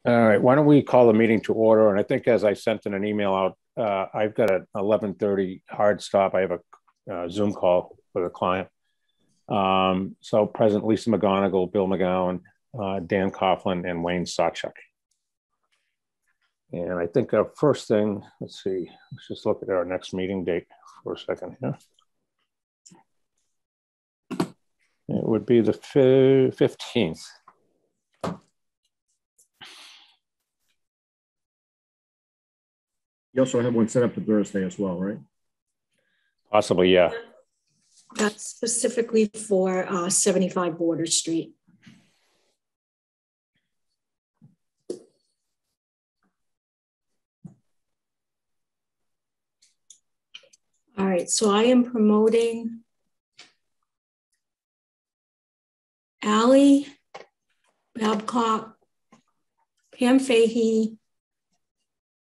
All right, why don't we call the meeting to order? And I think as I sent in an email out, I've got an 11:30 hard stop. I have a Zoom call with a client. So President Lisa McGonigal, Bill McGowan, Dan Coughlin, and Wayne Sawchuk. And I think our first thing, let's see, let's just look at our next meeting date for a second here. It would be the 15th. You also have one set up for Thursday as well, right? Possibly, yeah. That's specifically for 75 Border Street. All right, so I am promoting Allie Babcock, Pam Fahey,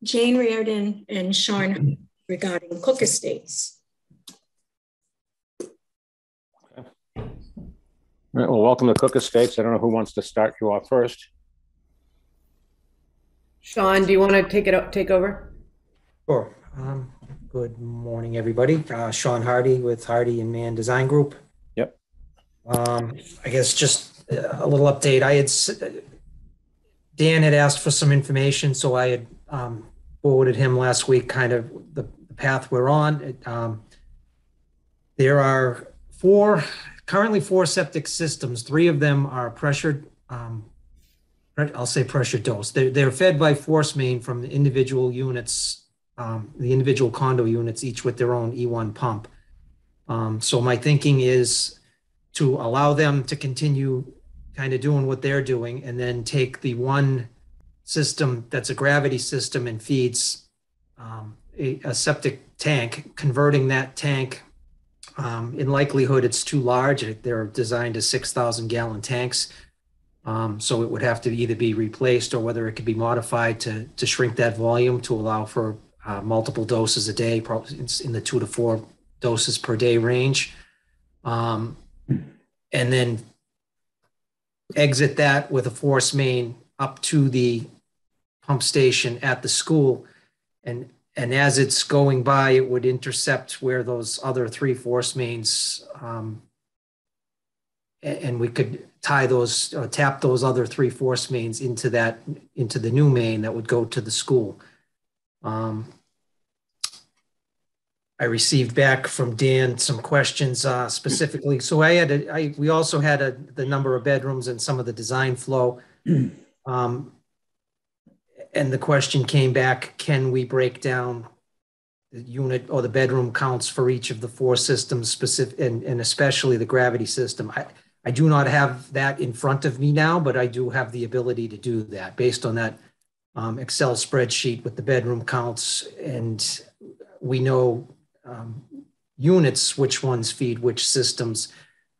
Jane Reardon, and Sean regarding Cook Estates. Okay. All right, well, welcome to Cook Estates. I don't know who wants to start you off first. Sean, do you want to take over? Sure. Good morning, everybody. Sean Hardy with Hardy and Mann Design Group. Yep. I guess just a little update. Dan had asked for some information, so I had forwarded him last week kind of the path we're on. There are currently four septic systems. Three of them are pressured, I'll say pressure dose. They're fed by force main from the individual units, the individual condo units, each with their own E1 pump. So my thinking is to allow them to continue kind of doing what they're doing, and then take the one system that's a gravity system and feeds a septic tank, converting that tank. In likelihood, it's too large. They're designed as 6,000 gallon tanks. So it would have to either be replaced, or whether it could be modified to shrink that volume to allow for multiple doses a day, probably in the 2 to 4 doses per day range. And then exit that with a force main up to the pump station at the school. And as it's going by, it would intercept where those other 3 force mains, and we could tie those, tap those other 3 force mains into the new main that would go to the school. I received back from Dan some questions specifically. So we also had the number of bedrooms and some of the design flow. And the question came back, can we break down the unit or the bedroom counts for each of the 4 systems specific, and especially the gravity system? I do not have that in front of me now, but I do have the ability to do that based on that Excel spreadsheet with the bedroom counts. And we know units, which ones feed which systems.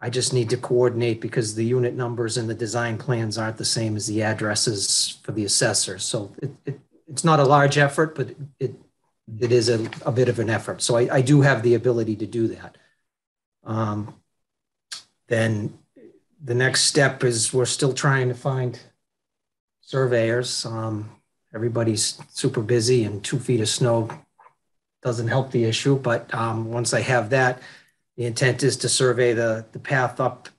I just need to coordinate because the unit numbers and the design plans aren't the same as the addresses for the assessor. So it's not a large effort, but it is a bit of an effort. So I do have the ability to do that. Then the next step is we're still trying to find surveyors. Everybody's super busy, and 2 feet of snow doesn't help the issue. But once I have that, the intent is to survey the path up,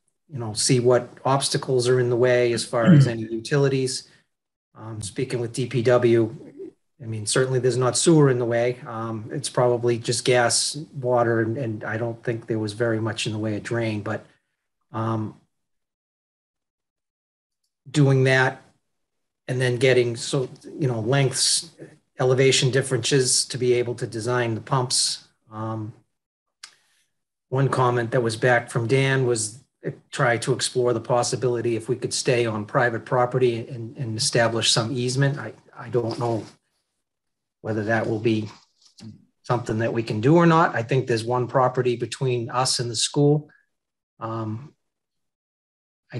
see what obstacles are in the way as far as any utilities. Speaking with DPW, I mean, certainly there's not sewer in the way. It's probably just gas, water, and I don't think there was very much in the way of drain. But doing that, and then getting lengths, elevation differences to be able to design the pumps. One comment that was back from Dan was try to explore the possibility if we could stay on private property and establish some easement. I don't know whether that will be something that we can do or not. I think there's one property between us and the school. I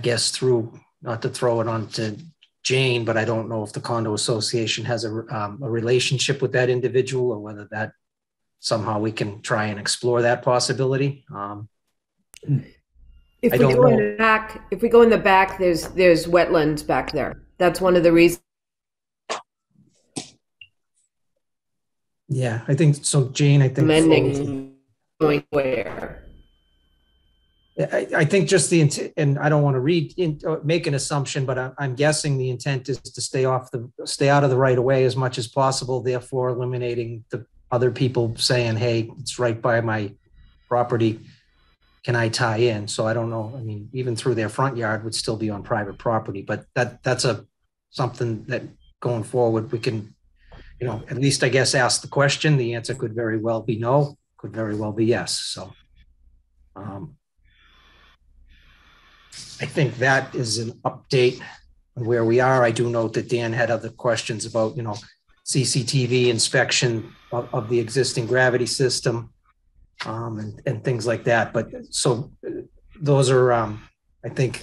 guess not to throw it on to Jane, but I don't know if the condo association has a relationship with that individual, or whether that somehow we can try and explore that possibility. If we go in the back, there's wetlands back there. That's one of the reasons Yeah, I think so, Jane. I think Amending going where? I think just the intent, and I don't want to make an assumption, but I'm guessing the intent is to stay out of the right of way as much as possible, therefore eliminating the other people saying, hey, it's right by my property. Can I tie in? So I don't know. I mean, even through their front yard would still be on private property, but that's something that going forward we can, at least I guess ask the question. The answer could very well be no, could very well be yes. So I think that is an update on where we are. I do note that Dan had other questions about, CCTV inspection of the existing gravity system and things like that. But so those are, I think,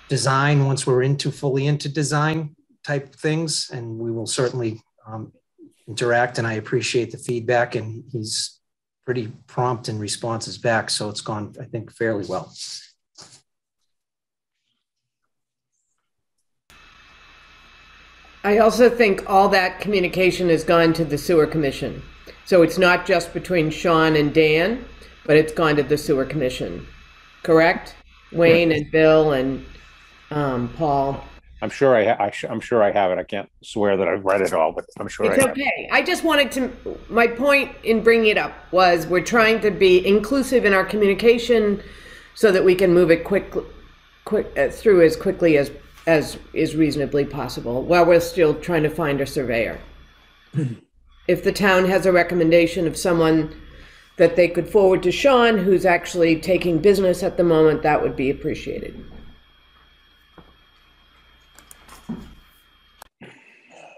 design once we're fully into design type things, and we will certainly interact. And I appreciate the feedback, and he's pretty prompt in responses back. So it's gone, I think, fairly well. I also think all that communication has gone to the sewer commission. So it's not just between Sean and Dan, but it's gone to the sewer commission, correct? Wayne and Bill and Paul. I'm sure I'm sure I have it. I can't swear that I've read it all, but I'm sure It's I have. okay. I just wanted to, my point in bringing it up was we're trying to be inclusive in our communication so that we can move it through as quickly as is reasonably possible while we're still trying to find a surveyor. If the town has a recommendation of someone that they could forward to Sean, who's actually taking business at the moment, that would be appreciated.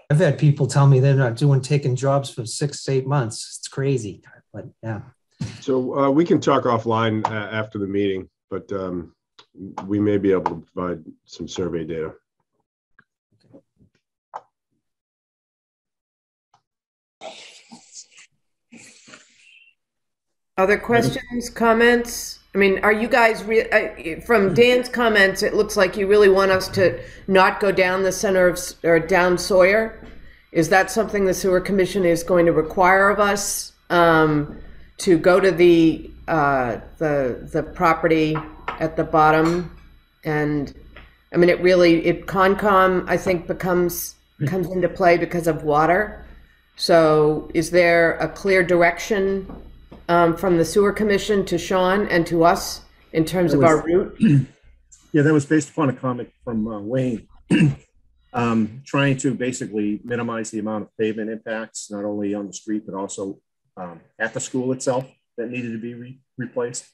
I've had people tell me they're not taking jobs for 6 to 8 months. It's crazy, but yeah. So we can talk offline after the meeting, but we may be able to provide some survey data. Other questions, comments? I mean, are you guys, from Dan's comments, it looks like you really want us to not go down the center of, or down Sawyer. Is that something the sewer commission is going to require of us, to go to the property at the bottom? And I mean, Concom, I think, comes into play because of water. So is there a clear direction from the sewer commission to Sean and to us in terms of our route? Yeah, that was based upon a comment from Wayne, trying to basically minimize the amount of pavement impacts, not only on the street, but also at the school itself that needed to be replaced.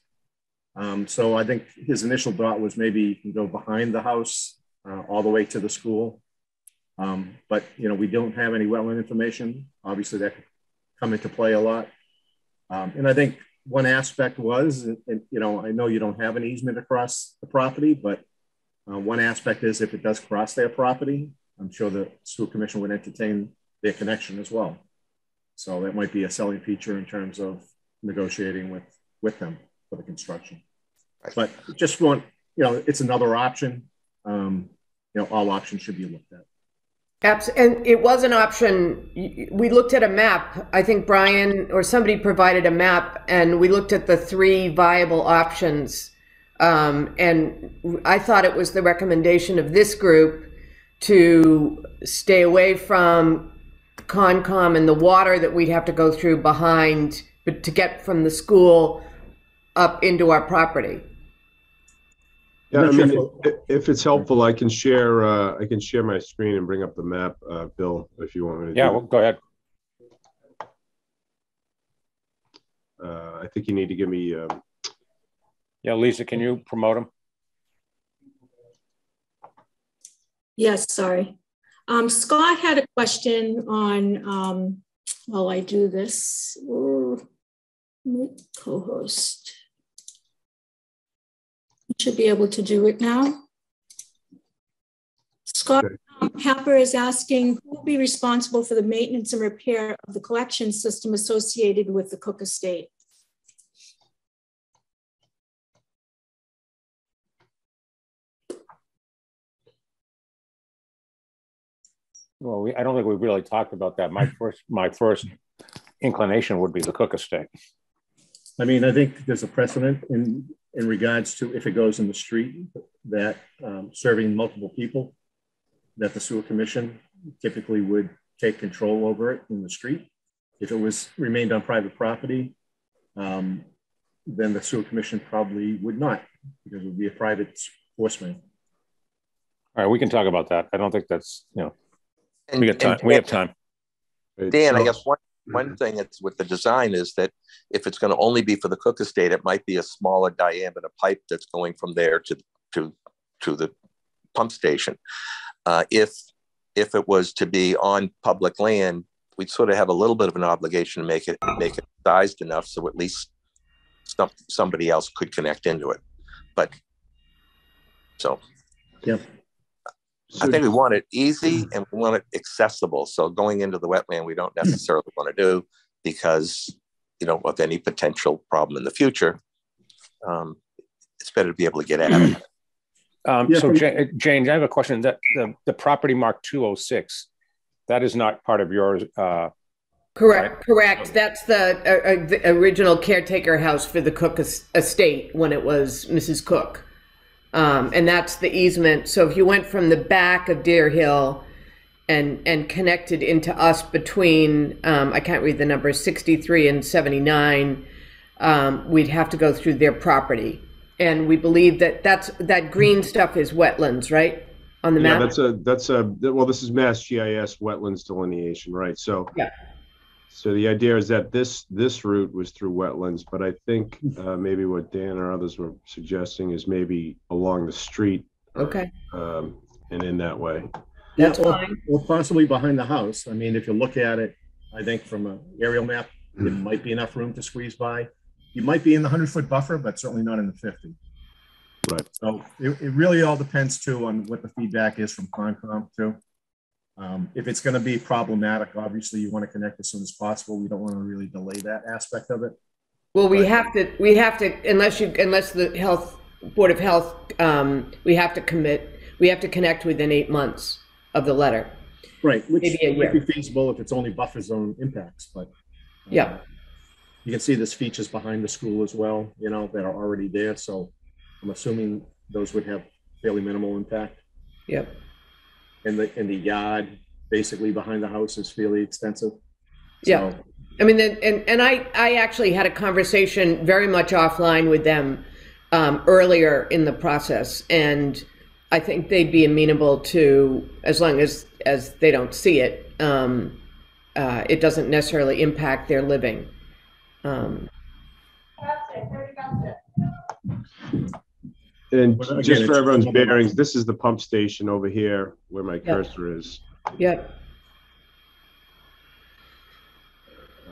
So I think his initial thought was maybe you can go behind the house all the way to the school. But, we don't have any wetland information. Obviously, that could come into play a lot. And I think one aspect was, and I know you don't have an easement across the property, but one aspect is if it does cross their property, I'm sure the sewer commission would entertain their connection as well. So that might be a selling feature in terms of negotiating with them for the construction. But just it's another option. All options should be looked at. And it was an option. We looked at a map. I think Brian or somebody provided a map, and we looked at the 3 viable options. And I thought it was the recommendation of this group to stay away from Concom and the water that we'd have to go through behind, but to get from the school up into our property. Yeah, I mean, if it's helpful, I can share my screen and bring up the map, Bill, if you want me to. Yeah, well, go ahead. I think you need to give me. Yeah, Lisa, can you promote him? Yes, sorry. Scott had a question on, while I do this, co-host. Should be able to do it now. Scott Happer is asking who will be responsible for the maintenance and repair of the collection system associated with the Cook estate. Well, I don't think we really talked about that. My first inclination would be the Cook estate. I mean, I think there's a precedent in regards to if it goes in the street that serving multiple people, that the sewer commission typically would take control over it in the street. If it was remained on private property, then the sewer commission probably would not, because it would be a private force main. All right, we can talk about that. I don't think that's, you know, And, we got time. We have time. Dan, I guess one thing that's with the design is that if it's going to only be for the Cook estate, it might be a smaller diameter pipe that's going from there to the pump station. If it was to be on public land, we'd sort of have a little bit of an obligation to make it sized enough so at least somebody else could connect into it. But so yeah. I think we want it easy and we want it accessible. So going into the wetland, we don't necessarily want to do because, you know, of any potential problem in the future. It's better to be able to get at it. So Jane, I have a question. That the property mark 206, that is not part of yours. Correct. That's the original caretaker house for the Cook estate when it was Mrs. Cook. And that's the easement. So if you went from the back of Deer Hill and connected into us between, I can't read the numbers, 63 and 79, we'd have to go through their property. And we believe that green stuff is wetlands, right? On the map? Yeah, well, this is Mass GIS wetlands delineation, right? So yeah. So the idea is that this route was through wetlands, but I think maybe what Dan or others were suggesting is maybe along the street. Okay. And in that way. That's fine. Or possibly behind the house. I mean, if you look at it, I think from an aerial map, there might be enough room to squeeze by. You might be in the 100-foot buffer, but certainly not in the 50. Right. So it really all depends too on what the feedback is from Concom too. If it's going to be problematic, obviously you want to connect as soon as possible. We don't want to really delay that aspect of it. Well, we have to, unless the Board of Health, we have to connect within 8 months of the letter. Right, which maybe a year. might be feasible if it's only buffer zone impacts, but yeah. You can see there's features behind the school as well, you know, that are already there. So I'm assuming those would have fairly minimal impact. Yep. And the yard basically behind the house is fairly extensive. Yeah. So, I mean, and I actually had a conversation very much offline with them earlier in the process, and I think they'd be amenable to, as long as they don't see it, it doesn't necessarily impact their living. And just for everyone's bearings, this is the pump station over here where my cursor is. Yep.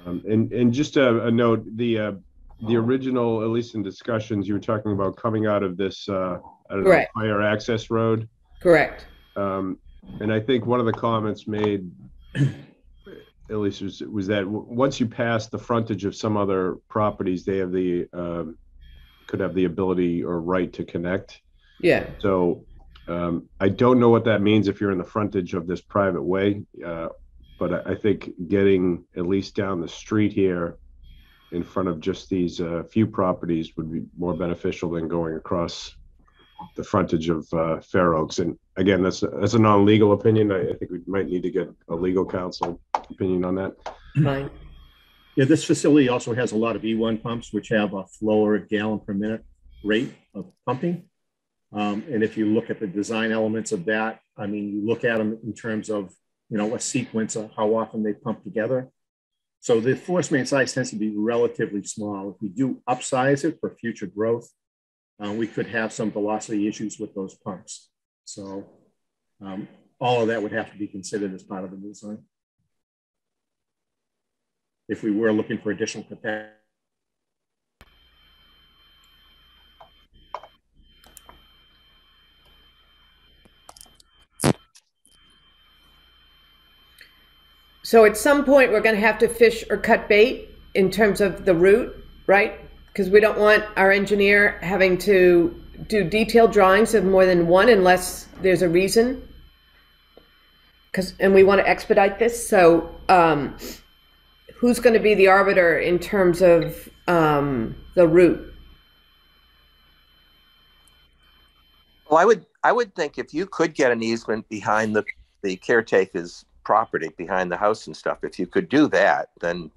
And just a note, the original, at least in discussions, you were talking about coming out of this, I don't know, fire access road. Correct. And I think one of the comments made, at least was that once you pass the frontage of some other properties, they have the could have the ability or right to connect. Yeah. So I don't know what that means if you're in the frontage of this private way, but I think getting at least down the street here in front of just these few properties would be more beneficial than going across the frontage of Fair Oaks. And again, that's a non-legal opinion. I think we might need to get a legal counsel opinion on that. Fine. Yeah, this facility also has a lot of E1 pumps, which have a flow or a gallon per minute rate of pumping. And if you look at the design elements of that, I mean, you look at them in terms of, you know, a sequence of how often they pump together. So the force main size tends to be relatively small. If we do upsize it for future growth, we could have some velocity issues with those pumps. So all of that would have to be considered as part of the design if we were looking for additional capacity. So at some point, we're going to have to fish or cut bait in terms of the route, right? Because we don't want our engineer having to do detailed drawings of more than one unless there's a reason. and we want to expedite this. So who's going to be the arbiter in terms of the route? Well, I would think if you could get an easement behind the caretaker's property, behind the house and stuff, if you could do that, then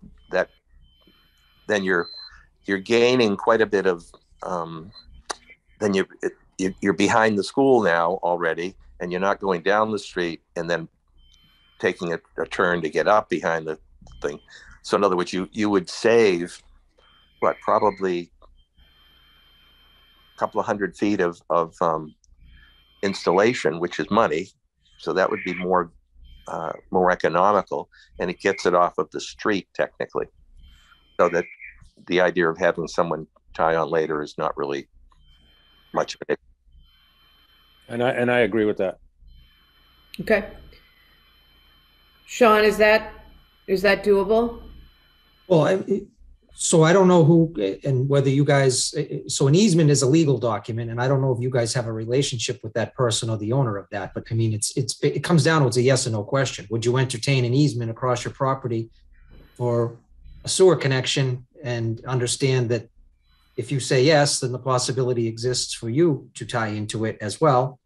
you're gaining quite a bit of then you're behind the school now already, and you're not going down the street and then taking a turn to get up behind the thing. So in other words, you would save probably a couple of 100 feet of installation, which is money. So that would be more economical, and it gets it off of the street technically. So that the idea of having someone tie on later is not really much of it. And I agree with that. Okay. Sean, is that doable? Well, so I don't know who and whether you guys, so an easement is a legal document, and I don't know if you guys have a relationship with that person or the owner of that, but I mean, it comes down to, it's a yes or no question. Would you entertain an easement across your property for a sewer connection, and understand that if you say yes, then the possibility exists for you to tie into it as well.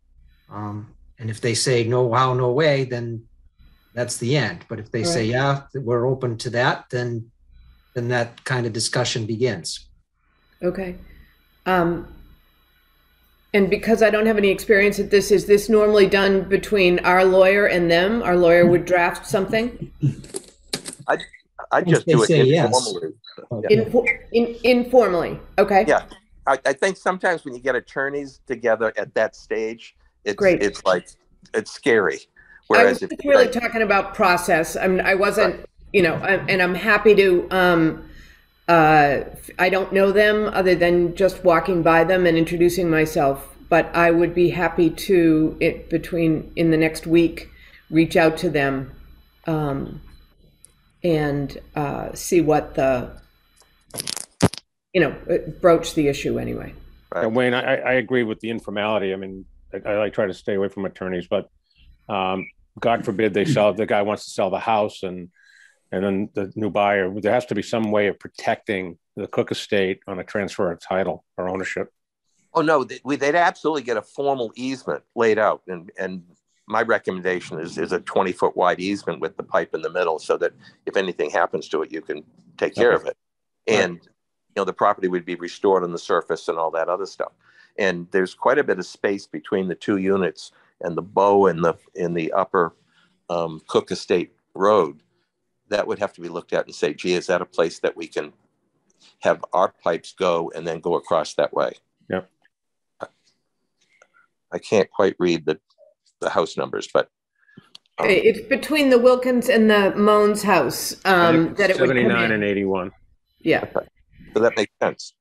And if they say no, how, no way, then that's the end. But if they say, yeah, we're open to that, then that kind of discussion begins. Okay. And because I don't have any experience at this, is this normally done between our lawyer and them? Our lawyer would draft something? I just do it informally. Yes. Informally. Okay. Yeah. I think sometimes when you get attorneys together at that stage, it's like, it's scary. Whereas I was really talking about process. I wasn't, and I'm happy to, I don't know them other than just walking by them and introducing myself, but I would be happy to, in the next week, reach out to them and see what broach the issue anyway. Right. Wayne, I agree with the informality. I mean, I try to stay away from attorneys, but God forbid the guy wants to sell the house and then the new buyer, there has to be some way of protecting the Cook estate on a transfer of title or ownership. Oh no, they'd absolutely get a formal easement laid out, and my recommendation is a 20-foot wide easement with the pipe in the middle, so that if anything happens to it, you can take care of it, and the property would be restored on the surface and all that other stuff. And there's quite a bit of space between the two units and the bow in the upper Cook estate road. That would have to be looked at and say, gee, is that a place that we can have our pipes go and then go across that way? Yep. I can't quite read the house numbers, but it's between the Wilkins and the Moans house. That it would 79 and 81. Yeah. Okay. So that makes sense.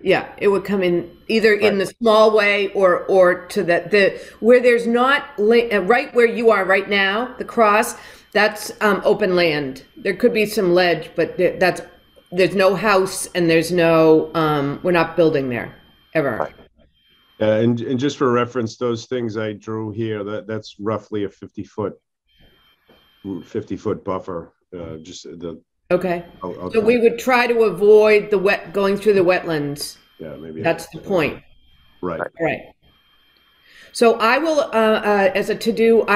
Yeah, it would come in either in the small way or to where there's not right where you are right now, the cross. That's open land. There could be some ledge, but there's no house and there's no we're not building there ever. Right. And just for reference, those things I drew here, that's roughly a 50-foot buffer. Okay. So we would try to avoid going through the wetlands. Yeah, maybe that's the point. Right. Right. So I will, as a to-do,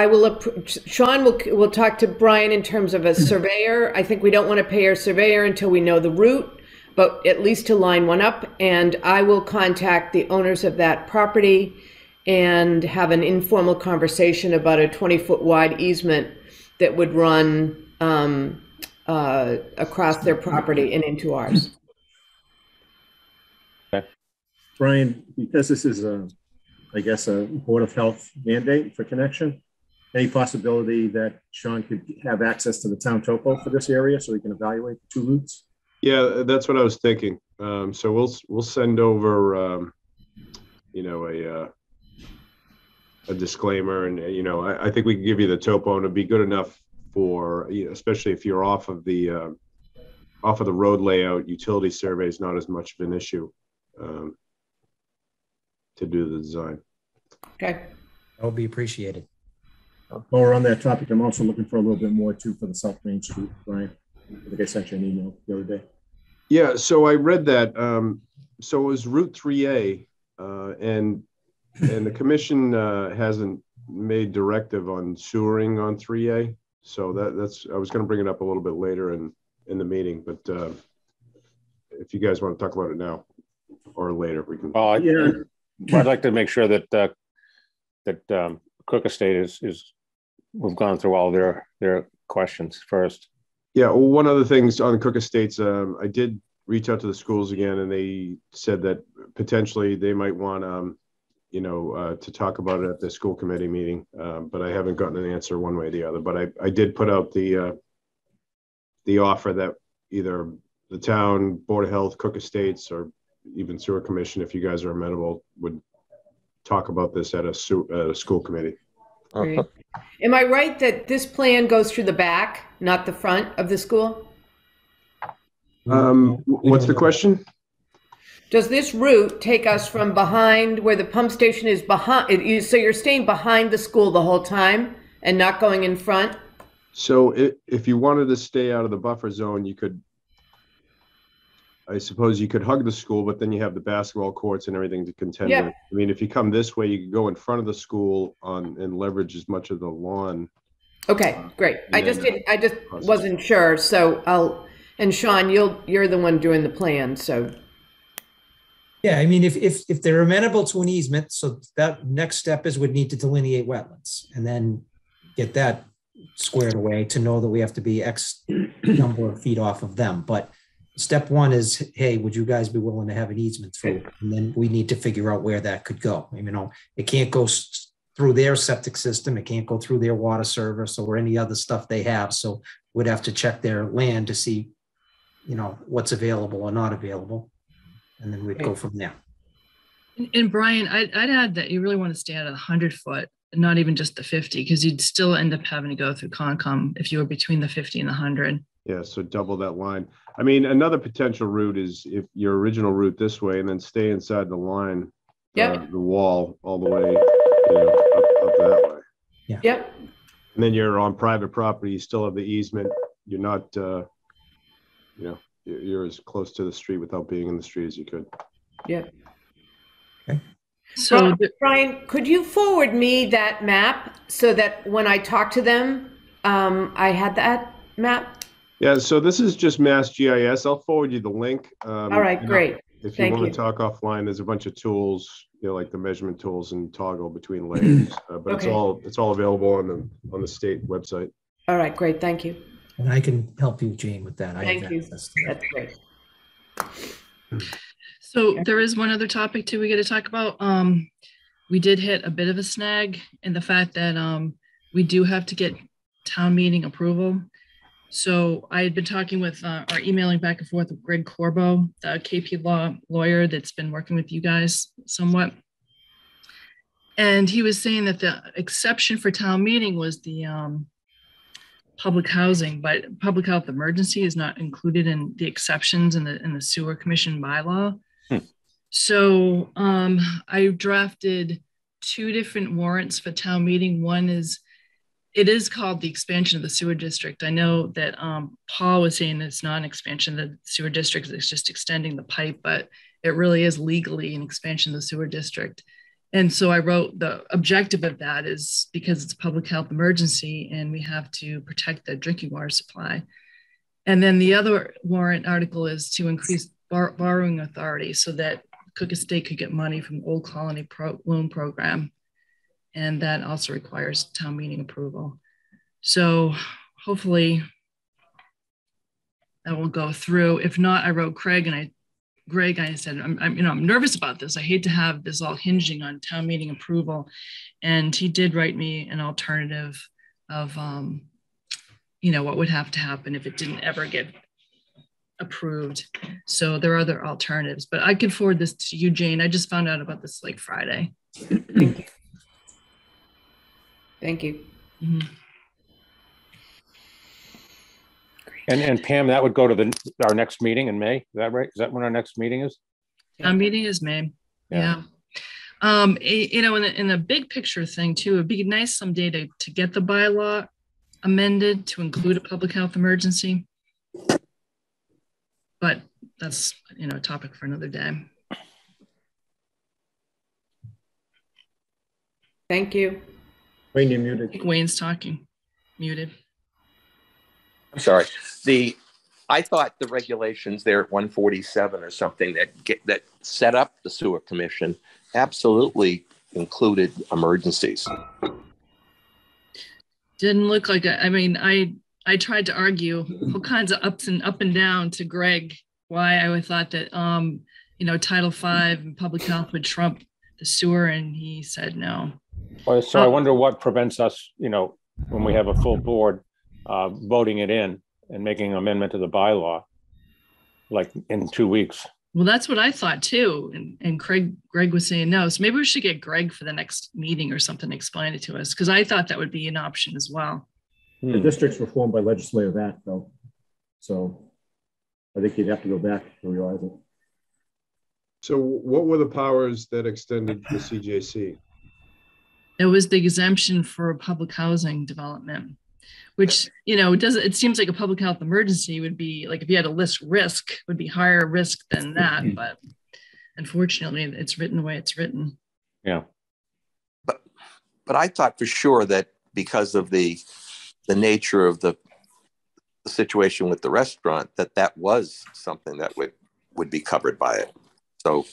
Sean will talk to Brian in terms of a surveyor. I think we don't want to pay our surveyor until we know the route, but at least to line one up. And I will contact the owners of that property and have an informal conversation about a 20-foot wide easement that would run across their property and into ours. Okay. Brian, because this is I guess a Board of Health mandate for connection, any possibility that Sean could have access to the town topo for this area so he can evaluate the two routes? Yeah, that's what I was thinking. So we'll send over a disclaimer, and I think we can give you the topo, and it'd be good enough for especially if you're off of the road layout. Utility survey is not as much of an issue to do the design. Okay. That would be appreciated. While we're on that topic, I'm also looking for a little bit more too for the South Main Street, Brian. I think I sent you an email the other day. Yeah, so I read that. So it was Route 3A, and the commission hasn't made directive on sewering on 3A. So that's I was going to bring it up a little bit later in the meeting, but if you guys want to talk about it now or later, we can. I'd like to make sure that Cook Estate is we've gone through all their questions first. Yeah, well, one of the things on Cook Estates, I did reach out to the schools again, and they said that potentially they might want to talk about it at the school committee meeting, but I haven't gotten an answer one way or the other. But I did put out the offer that either the town, Board of Health, Cook Estates, or even Sewer Commission, if you guys are amenable, would talk about this at a school committee. Great. Am I right that this plan goes through the back, not the front of the school? What's the question? Does this route take us from behind where the pump station is behind? So you're staying behind the school the whole time and not going in front? So if you wanted to stay out of the buffer zone, you could, I suppose you could hug the school, but then you have the basketball courts and everything to contend with. I mean, if you come this way, you could go in front of the school and leverage as much of the lawn. Okay, great. I just wasn't sure. So and Sean, you're the one doing the plan, so. Yeah, I mean, if they're amenable to an easement, so that next step is would need to delineate wetlands and then get that squared away to know that we have to be X number of feet off of them. But step one is, hey, would you guys be willing to have an easement through? And then we need to figure out where that could go. You know, it can't go through their septic system. It can't go through their water service or any other stuff they have. So we'd have to check their land to see, what's available or not available. And then we'd go from there. And Brian, I'd add that you really want to stay at 100 foot, not even just the 50, because you'd still end up having to go through Concom if you were between the 50 and the 100. Yeah, so double that line. I mean, another potential route is if your original route this way and then stay inside the line, the wall all the way up that way. Yeah. Yep. And then you're on private property, you still have the easement. You're not, you're as close to the street without being in the street as you could. Yeah. Okay. So Brian, could you forward me that map so that when I talk to them, I had that map? Yeah, so this is just Mass GIS. I'll forward you the link. All right, great. If you want to talk offline, there's a bunch of tools, like the measurement tools and toggle between layers. But it's all available on the state website. All right, great. Thank you. And I can help you, Jane, with that. Thank you. That's great. So there is one other topic too we got to talk about. We did hit a bit of a snag in the fact that we do have to get town meeting approval. So I had been talking with or emailing back and forth with Greg Corbo, the KP Law lawyer that's been working with you guys somewhat. And he was saying that the exception for town meeting was the public housing, but public health emergency is not included in the exceptions in the sewer commission bylaw. So I drafted 2 different warrants for town meeting. One is, it is called the expansion of the sewer district. I know that Paul was saying it's not an expansion of the sewer district, it's just extending the pipe, but it really is legally an expansion of the sewer district. And so I wrote the objective of that is because it's a public health emergency and we have to protect the drinking water supply. And then the other warrant article is to increase borrowing authority so that Cook Estate could get money from the Old Colony loan program. And that also requires town meeting approval. So hopefully that will go through. If not, I wrote Greg and I said, I'm nervous about this. I hate to have this all hinging on town meeting approval. And he did write me an alternative of, what would have to happen if it didn't ever get approved. So there are other alternatives, but I could forward this to you, Jane. I just found out about this like Friday. Thank you. Thank you. Mm-hmm. And Pam, that would go to our next meeting in May. Is that right? Is that when our next meeting is? Our meeting is May. Yeah. You know, in the big picture thing too, it'd be nice someday to get the bylaw amended to include a public health emergency. But that's, you know, a topic for another day. Thank you. Wayne, you're muted. I think Wayne's talking. Muted. I'm sorry. I thought the regulations there at 147 or something that set up the sewer commission absolutely included emergencies. Didn't look like it. I mean, I tried to argue all kinds of up and down to Greg why I thought that you know, Title V and public health would trump the sewer, and he said no. Well, so I wonder what prevents us, you know, when we have a full board, voting it in and making an amendment to the bylaw, like in 2 weeks. Well, that's what I thought too. And Greg was saying no. So maybe we should get Greg for the next meeting or something to explain it to us, because I thought that would be an option as well. The districts were formed by legislative act, though. So I think you'd have to go back to realize it. So what were the powers that extended the CJC? It was the exemption for public housing development, which, you know, it seems like a public health emergency would be like, if you had to list risk, would be higher risk than that. But unfortunately, it's written the way it's written. Yeah. But I thought for sure that because of the nature of the situation with the restaurant, that was something that would be covered by it. So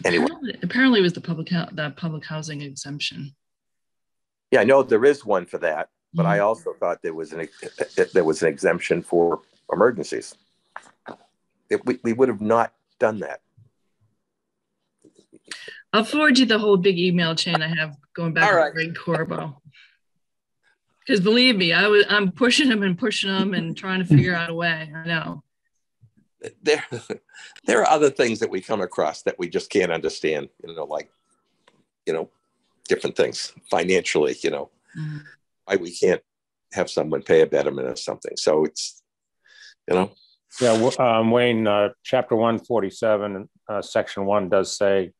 anyway, apparently it was the public housing exemption. Yeah, I know there is one for that, but I also thought there was an exemption for emergencies. We would have not done that. I'll forward you the whole big email chain I have going back to Greg Corbo. Because believe me, I'm pushing him and trying to figure out a way. I know. There are other things that we come across that we just can't understand, you know, like, you know, different things financially, you know, why we can't have someone pay a betterment or something. So it's, you know. Yeah, Wayne, chapter 147, section 1 does say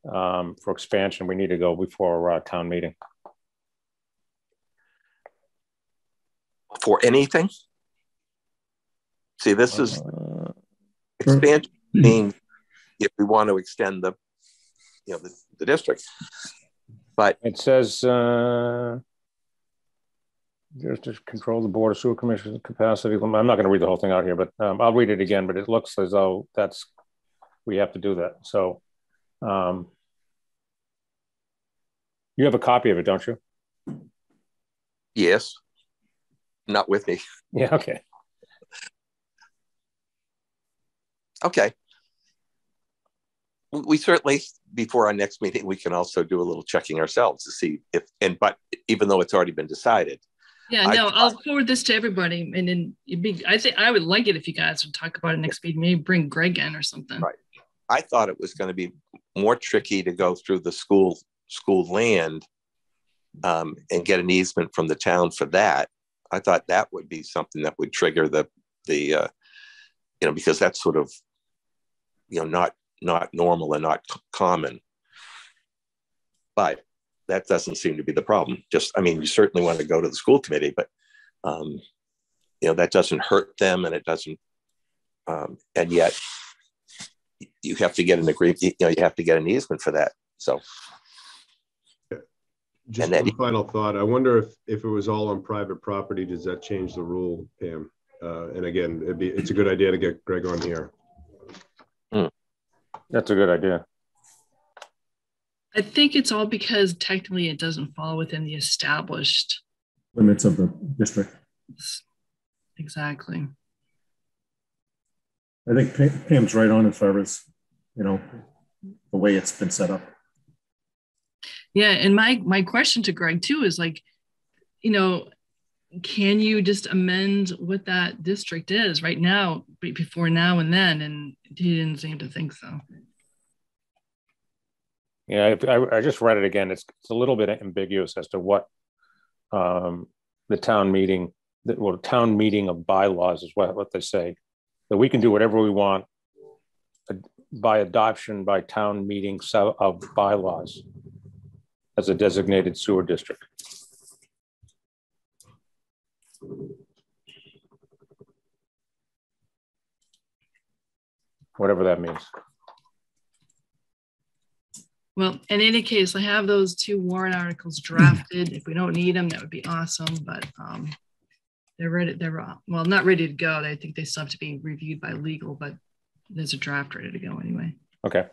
for expansion, we need to go before town meeting. For anything? See, this is expansion means if we want to extend the, you know, the district. But it says just to control the board of sewer commission's capacity. I'm not going to read the whole thing out here, but I'll read it again. But it looks as though we have to do that. So you have a copy of it, don't you? Yes. Not with me. Yeah. Okay. Okay. We certainly, before our next meeting, we can also do a little checking ourselves to see if, but even though it's already been decided. Yeah, no, I'll forward this to everybody. And then I think I would like it if you guys would talk about it next meeting, maybe bring Greg in or something. Right. I thought it was going to be more tricky to go through the school land and get an easement from the town for that. I thought that would be something that would trigger the you know, because that's sort of, you know, not normal and not common. But that doesn't seem to be the problem. Just, I mean, you certainly want to go to the school committee, but you know, that doesn't hurt them, and it doesn't, and yet you have to get an agreement. You know, you have to get an easement for that. So. Just one final thought. I wonder if it was all on private property, does that change the rule, Pam? And again, it's a good idea to get Greg on here. That's a good idea. I think it's all because technically it doesn't fall within the established limits of the district. Exactly. I think Pam's right on as far as, you know, the way it's been set up. Yeah, and my question to Greg too is like, you know, can you just amend what that district is right now, before now and then? And he didn't seem to think so. Yeah, I just read it again. It's a little bit ambiguous as to what the town meeting of bylaws is what they say. That we can do whatever we want by adoption by town meetings of bylaws as a designated sewer district. Whatever that means. Well, in any case, I have those 2 warrant articles drafted. If we don't need them, that would be awesome, but they're ready. They're well, not ready to go. I think they still have to be reviewed by legal, but there's a draft ready to go anyway. Okay.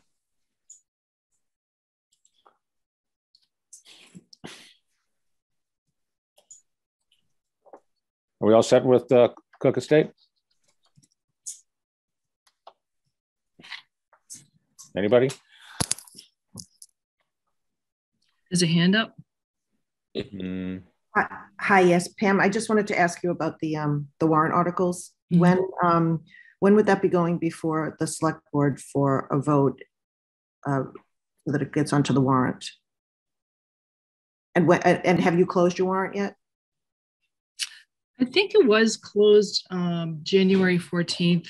Are we all set with Cook Estate? Anybody? Is a hand up? Mm. Hi, yes, Pam. I just wanted to ask you about the warrant articles. Mm-hmm. When would that be going before the select board for a vote so that it gets onto the warrant? And have you closed your warrant yet? I think it was closed January 14th,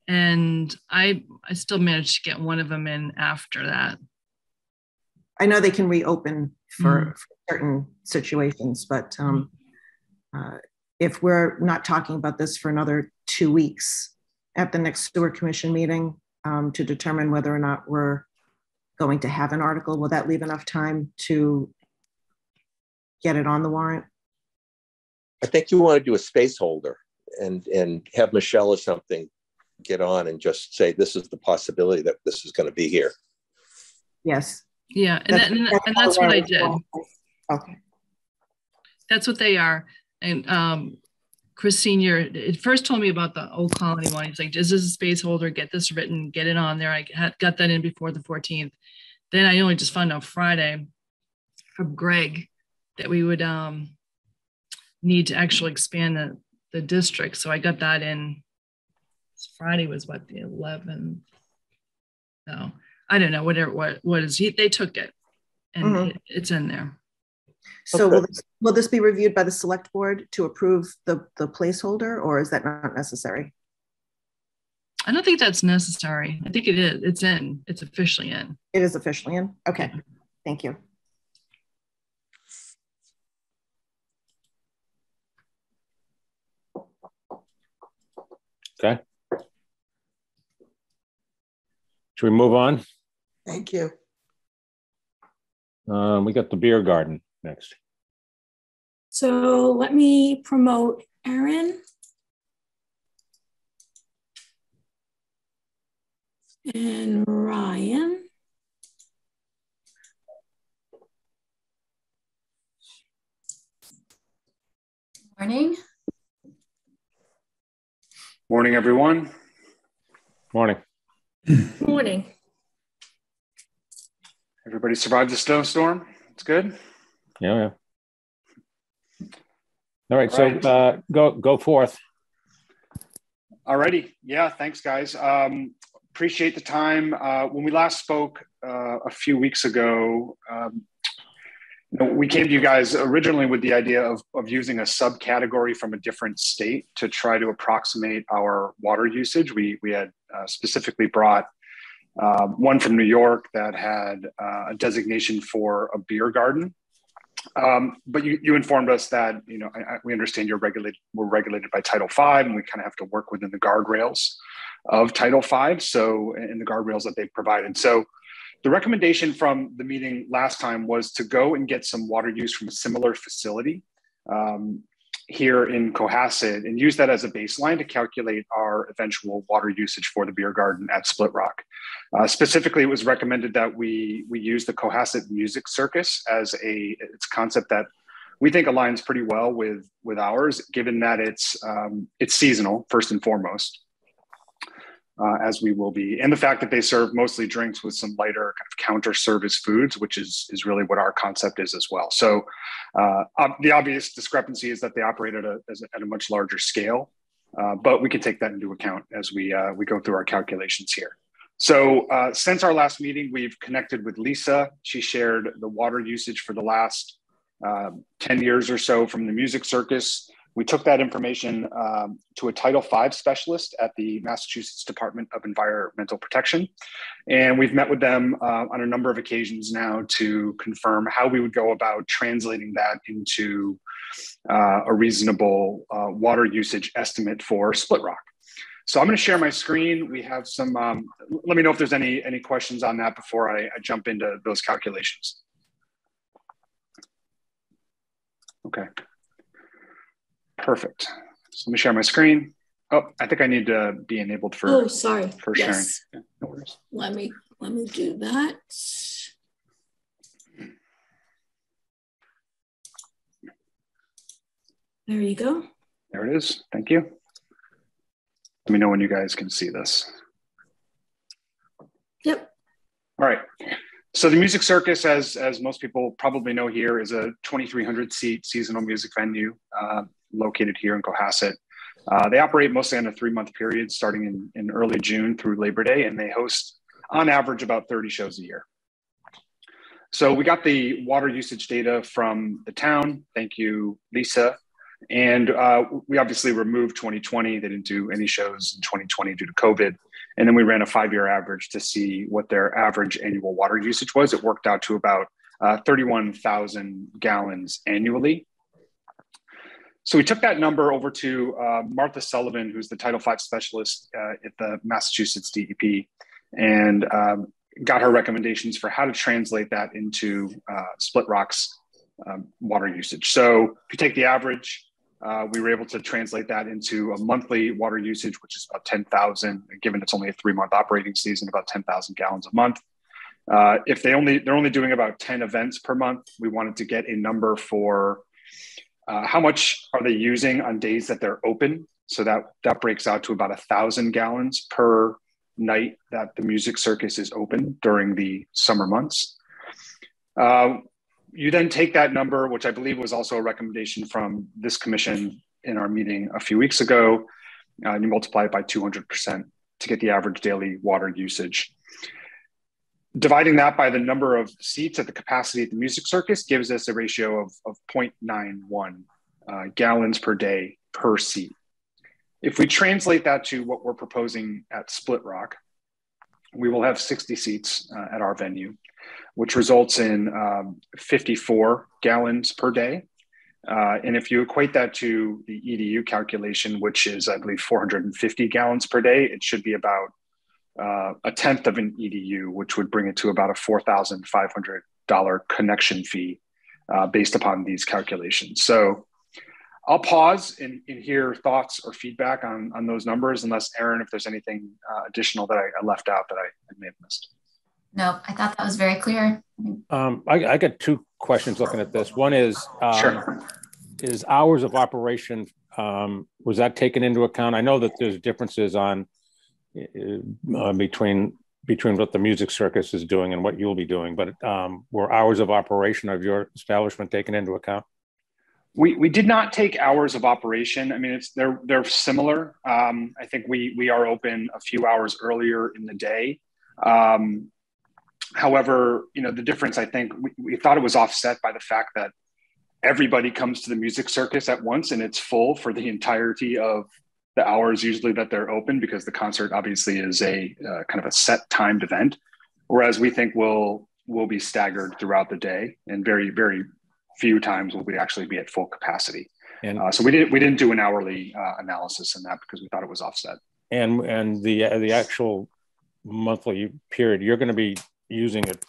and I still managed to get one of them in after that. I know they can reopen for certain situations, but if we're not talking about this for another 2 weeks at the next sewer commission meeting to determine whether or not we're going to have an article, will that leave enough time to get it on the warrant? I think you want to do a space holder and have Michelle or something get on and just say, this is the possibility that this is going to be here. Yes. Yeah, and that's what I did. Okay. That's what they are. And Chris Senior at first told me about the Old Colony one. He's like, is this a space holder? Get this written, get it on there. I got that in before the 14th. Then I only just found out Friday from Greg that we would need to actually expand the district. So I got that in. Friday was what, the 11th? No, I don't know, what is he? They took it and it's in there. So will this be reviewed by the select board to approve the placeholder, or is that not necessary? I don't think that's necessary. I think it is. It's in. It's officially in. It is officially in. Okay. Thank you. Okay. Should we move on? Thank you. We got the beer garden next. So let me promote Erin. And Ryan. Morning. Morning, everyone. Morning. Morning. Everybody survived the snowstorm. It's good. Yeah. All right. So go forth. All righty. Yeah. Thanks, guys. Appreciate the time. When we last spoke a few weeks ago, we came to you guys originally with the idea of using a subcategory from a different state to try to approximate our water usage. We had specifically brought one from New York that had a designation for a beer garden. But you informed us that, we understand we're regulated by Title V, and we kind of have to work within the guardrails of Title V. So, in the guardrails that they've provided. So the recommendation from the meeting last time was to go and get some water use from a similar facility here in Cohasset and use that as a baseline to calculate our eventual water usage for the beer garden at Split Rock. Specifically, it was recommended that we use the Cohasset Music Circus as it's a concept that we think aligns pretty well with ours, given that it's seasonal first and foremost. As we will be, and the fact that they serve mostly drinks with some lighter kind of counter service foods, which is really what our concept is as well. So the obvious discrepancy is that they operate at a much larger scale, but we can take that into account as we go through our calculations here. So since our last meeting, we've connected with Lisa. She shared the water usage for the last 10 years or so from the Music Circus. We took that information to a Title V specialist at the Massachusetts Department of Environmental Protection. And we've met with them on a number of occasions now to confirm how we would go about translating that into a reasonable water usage estimate for Split Rock. So I'm going to share my screen. We have some, let me know if there's any questions on that before I jump into those calculations. Okay. Perfect. So let me share my screen. Oh, I think I need to be enabled for, sorry. For sharing. Yeah, no worries. Let me do that. There you go. There it is. Thank you. Let me know when you guys can see this. Yep. All right. So the Music Circus, as most people probably know here, is a 2,300 seat seasonal music venue located here in Cohasset. They operate mostly on a 3-month period starting in early June through Labor Day, and they host on average about 30 shows a year. So we got the water usage data from the town. Thank you, Lisa. And we obviously removed 2020. They didn't do any shows in 2020 due to COVID. And then we ran a 5-year average to see what their average annual water usage was. It worked out to about 31,000 gallons annually. So we took that number over to Martha Sullivan, who's the Title V specialist at the Massachusetts DEP, and got her recommendations for how to translate that into Split Rock's water usage. So if you take the average, we were able to translate that into a monthly water usage, which is about 10,000, given it's only a 3-month operating season, about 10,000 gallons a month. If they're only doing about 10 events per month, we wanted to get a number for how much are they using on days that they're open. So that breaks out to about 1,000 gallons per night that the Music Circus is open during the summer months. You then take that number, which I believe was also a recommendation from this commission in our meeting a few weeks ago, and you multiply it by 200% to get the average daily water usage. Dividing that by the number of seats at the capacity at the Music Circus gives us a ratio of 0.91 gallons per day per seat. If we translate that to what we're proposing at Split Rock, we will have 60 seats at our venue, which results in 54 gallons per day. And if you equate that to the EDU calculation, which is, I believe, 450 gallons per day, it should be about a tenth of an EDU, which would bring it to about a $4,500 connection fee based upon these calculations. So I'll pause and hear thoughts or feedback on those numbers, unless, Aaron, if there's anything additional that I left out that I may have missed. No, I thought that was very clear. I got 2 questions looking at this. One is, Sure. Is hours of operation, was that taken into account? I know that there's differences on between what the Music Circus is doing and what you'll be doing, but were hours of operation of your establishment taken into account? We did not take hours of operation. I mean, they're similar. I think we are open a few hours earlier in the day. However, the difference, I think we thought it was offset by the fact that everybody comes to the Music Circus at once and it's full for the entirety of the hours usually that they're open, because the concert obviously is a kind of a set timed event, whereas we think we'll be staggered throughout the day, and very, very few times will we actually be at full capacity. And so we didn't do an hourly analysis in that because we thought it was offset. And the actual monthly period, you're going to be using it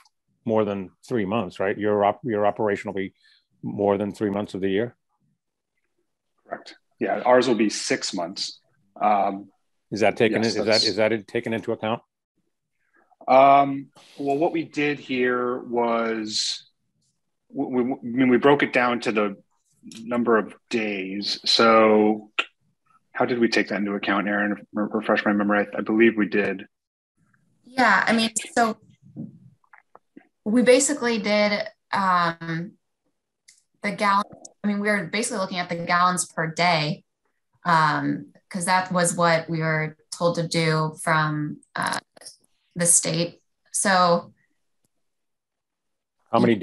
more than 3 months, right? Your operation will be more than 3 months of the year. Correct. Yeah, ours will be 6 months. Is that taken? Yes, is that taken into account? Well, what we did here was we broke it down to the number of days. So, how did we take that into account, Aaron? Refresh my memory. I believe we did. Yeah, I mean, so we basically did the gallon. I mean, we were basically looking at the gallons per day, because that was what we were told to do from the state. So how many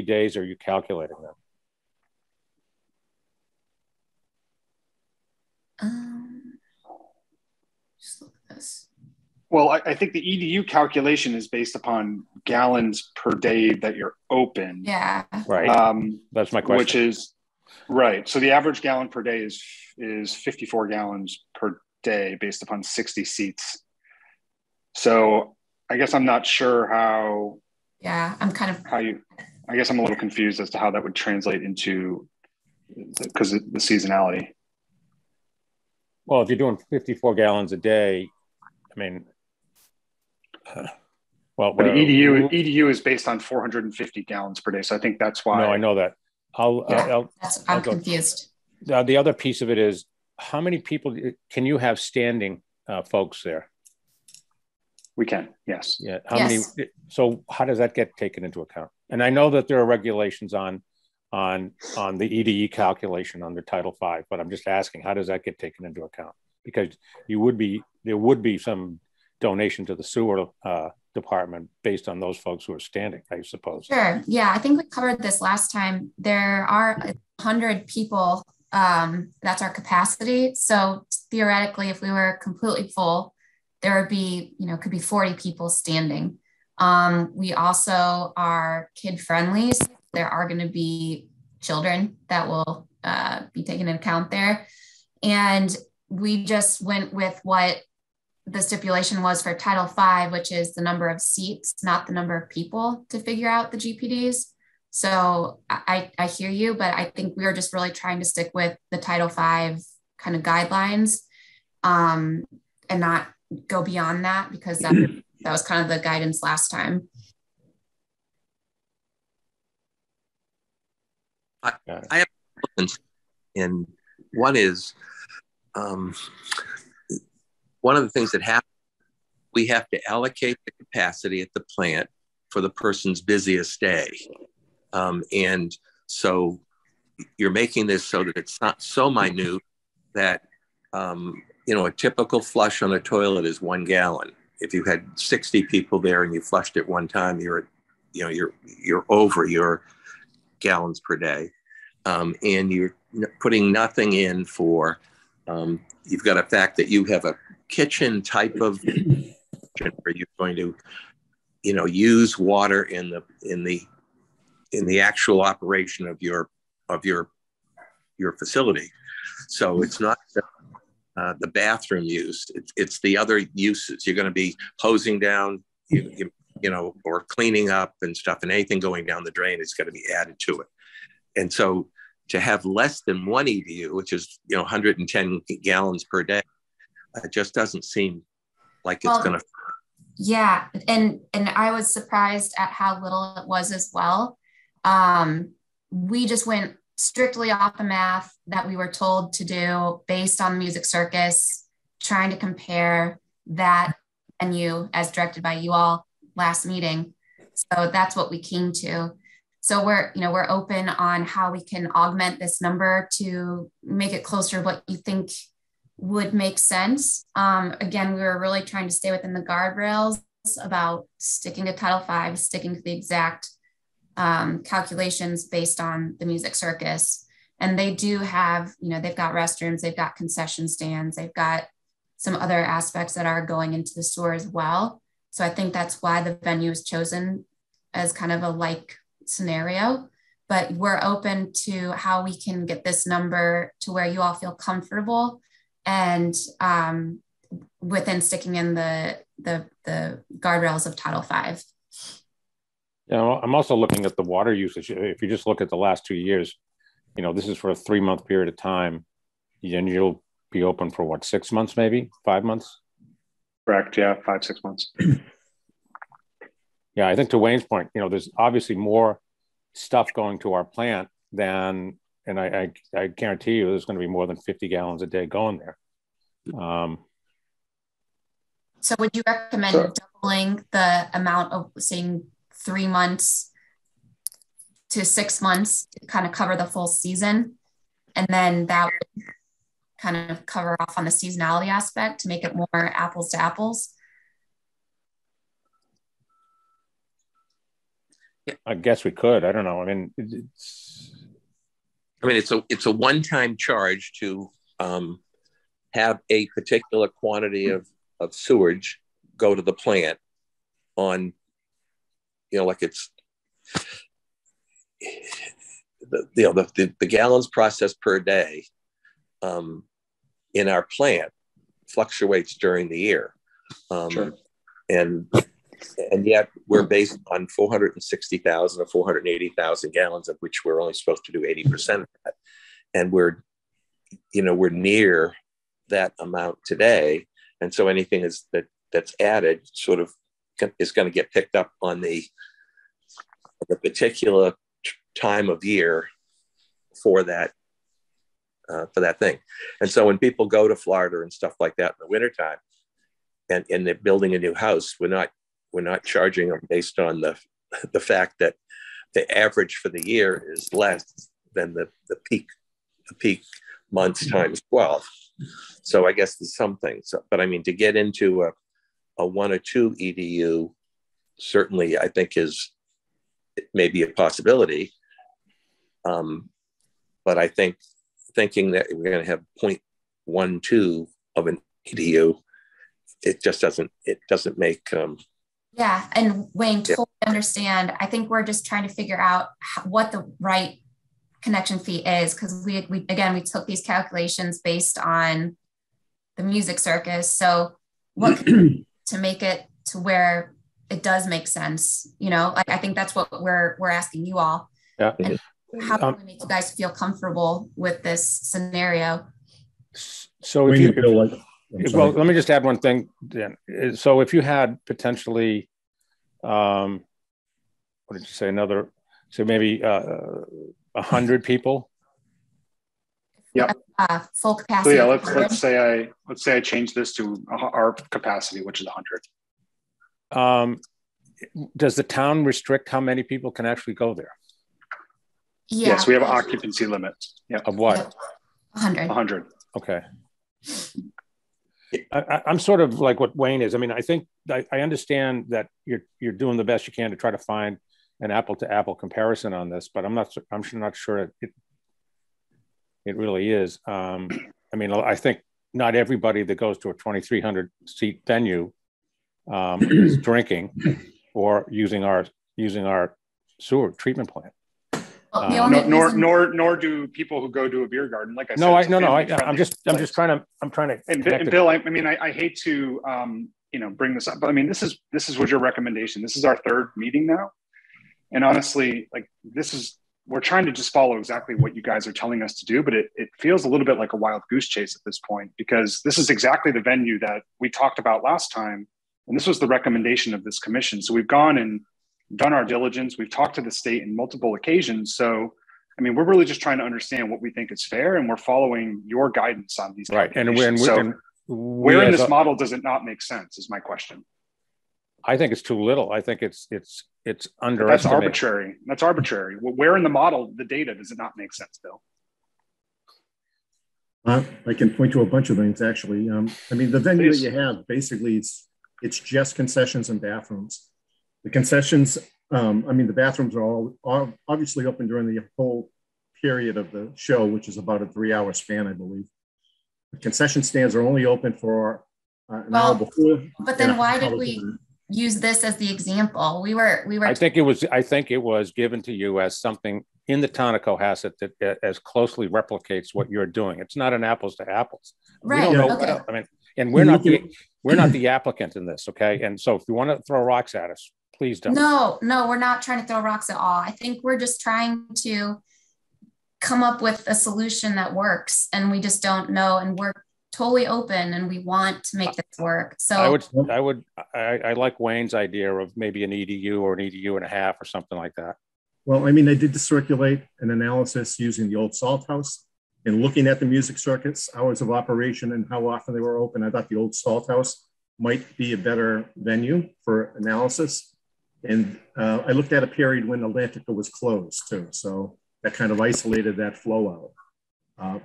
days are you calculating then? Just look at this. Well, I think the EDU calculation is based upon gallons per day that you're open. Yeah. Right. That's my question. Which is right. So the average gallon per day is 54 gallons per day based upon 60 seats. So I guess I'm not sure how. Yeah, I'm kind of I guess I'm a little confused as to how that would translate into, because of the seasonality. Well, if you're doing 54 gallons a day, I mean, well, but the EDU is based on 450 gallons per day. So I think that's why. No, I know that. I'm confused. The other piece of it is, how many people can you have standing folks there? We can, yes. Yeah. How many? So how does that get taken into account? And I know that there are regulations on the EDE calculation under Title V, but I'm just asking, how does that get taken into account? Because there would be some donation to the sewer department based on those folks who are standing, I suppose. Sure. Yeah, I think we covered this last time. There are 100 people. That's our capacity. So theoretically, if we were completely full, there would be, could be 40 people standing. We also are kid friendly. So there are going to be children that will be taken into account there. And we just went with what the stipulation was for Title V, which is the number of seats, not the number of people, to figure out the GPDs. So I hear you, but I think we were just really trying to stick with the Title V kind of guidelines and not go beyond that, because that was kind of the guidance last time. I have questions, and one is one of the things that happens, we have to allocate the capacity at the plant for the person's busiest day. And so you're making this so that it's not so minute that, a typical flush on a toilet is 1 gallon. If you had 60 people there and you flushed it one time, you're over your gallons per day. And you're putting nothing in for, you've got a fact that you have a kitchen type of where you're going to, use water in the actual operation of your facility. So it's not the bathroom use; it's the other uses. You're going to be hosing down, or cleaning up and stuff, and anything going down the drain is going to be added to it. And so to have less than 1 EDU, which is 110 gallons per day, it just doesn't seem like it's going to. Yeah, and I was surprised at how little it was as well. We just went strictly off the math that we were told to do based on the Music Circus, trying to compare that venue as directed by you all last meeting. So that's what we came to. So we're open on how we can augment this number to make it closer to what you think would make sense. Again, we were really trying to stay within the guardrails about sticking to Title V, sticking to the exact calculations based on the Music Circus. And they do have, they've got restrooms, they've got concession stands, they've got some other aspects that are going into the store as well. So I think that's why the venue is chosen as kind of a like scenario. But we're open to how we can get this number to where you all feel comfortable, and within sticking in the guardrails of Title V. Yeah, I'm also looking at the water usage. If you just look at the last 2 years, this is for a 3-month period of time, and you'll be open for what, 6 months, maybe 5 months? Correct. Yeah, 5-6 months. Yeah, I think to Wayne's point, there's obviously more stuff going to our plant than, and I guarantee you there's going to be more than 50 gallons a day going there. So would you recommend doubling the amount of, saying, 3 months to 6 months to kind of cover the full season? And then that would kind of cover off on the seasonality aspect to make it more apples to apples? I guess we could. I don't know. I mean, it's a one-time charge to have a particular quantity of sewage go to the plant on, like it's, the gallons processed per day in our plant fluctuates during the year. Sure. And yet we're based on 460,000 or 480,000 gallons, of which we're only supposed to do 80% of that. And we're near that amount today. And so anything that's added sort of is going to get picked up on the particular time of year for that thing. And so when people go to Florida and stuff like that in the wintertime, and they're building a new house, we're not charging them based on the fact that the average for the year is less than the peak months times 12. So I guess there's some things, but I mean, to get into a 1 or 2 EDU, certainly I think it may be a possibility. But I think thinking that we're going to have 0.12 of an EDU, it doesn't make. Yeah, and Wayne, totally understand. I think we're just trying to figure out what the right connection fee is, because we took these calculations based on the music circus. So what to make it to where it does make sense, like I think that's what we're asking you all. Yeah. And how can we make you guys feel comfortable with this scenario? So well, let me just add one thing then. So if you had potentially, what did you say? Maybe 100 people. Yeah. Full capacity. So yeah, let's say I change this to our capacity, which is 100. Does the town restrict how many people can actually go there? Yeah. Yes, we have an occupancy limit. Yeah. Of what? 100. Okay. I'm sort of like what Wayne is. I mean, I think I understand that you're doing the best you can to try to find an apple-to-apple comparison on this, but I'm not sure it really is. I mean, I think not everybody that goes to a 2,300 seat venue is drinking or using our sewer treatment plant. Nor do people who go to a beer garden. Like I said, I'm just trying to. And Bill, I mean, I hate to bring this up, but I mean, this is what your recommendation. This is our 3rd meeting now, and honestly, like we're trying to just follow exactly what you guys are telling us to do, but it feels a little bit like a wild goose chase at this point, because this is exactly the venue that we talked about last time, and this was the recommendation of this commission. So we've gone and done our diligence. We've talked to the state in multiple occasions. So, I mean, we're really just trying to understand what we think is fair, and we're following your guidance on these. Right. And where in this model does it not make sense is my question. I think it's too little. I think it's underestimated. That's arbitrary. That's arbitrary. Where in the model, the data, does it not make sense, Bill? I can point to a bunch of things, actually. I mean, the venue that you have, basically, it's just concessions and bathrooms. The concessions, the bathrooms are all obviously open during the whole period of the show, which is about a 3-hour span, I believe. The concession stands are only open for an hour before. But then why did we use this as the example? We were. I think it was given to you as something in the town of Cohasset that as closely replicates what you're doing. It's not an apples to apples. Right. We don't know. Okay. I mean, and we're not the applicant in this. Okay. And so if you want to throw rocks at us, please don't. No, we're not trying to throw rocks at all. I think we're just trying to come up with a solution that works, and we just don't know, and we're totally open and we want to make this work. So I like Wayne's idea of maybe an EDU or an EDU and a half or something like that. Well, I mean, I did circulate an analysis using the old Salt House and looking at the music circuits, hours of operation and how often they were open. I thought the old Salt House might be a better venue for analysis. And I looked at a period when Atlantica was closed too. So that kind of isolated that flow out.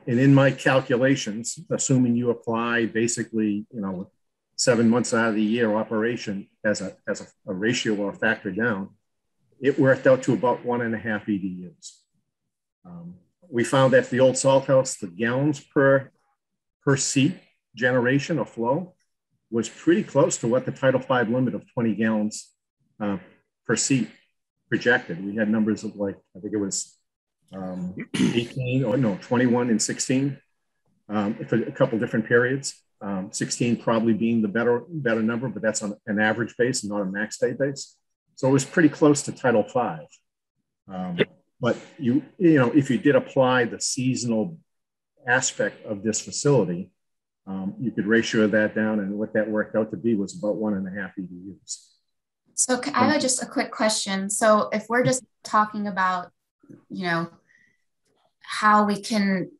And in my calculations, assuming you apply basically, 7 months out of the year operation as a ratio or a factor down, it worked out to about 1.5 EDUs. We found that the old Salt House, the gallons per seat generation or flow was pretty close to what the Title V limit of 20 gallons per seat projected. We had numbers of like, I think it was 18 or no, 21 and 16 for a couple different periods. 16 probably being the better number, but that's on an average base and not a max day base. So it was pretty close to Title V. But you know, if you did apply the seasonal aspect of this facility, you could ratio that down, and what that worked out to be was about 1.5 EDUs. So I have just a quick question. So if we're just talking about, you know, how we can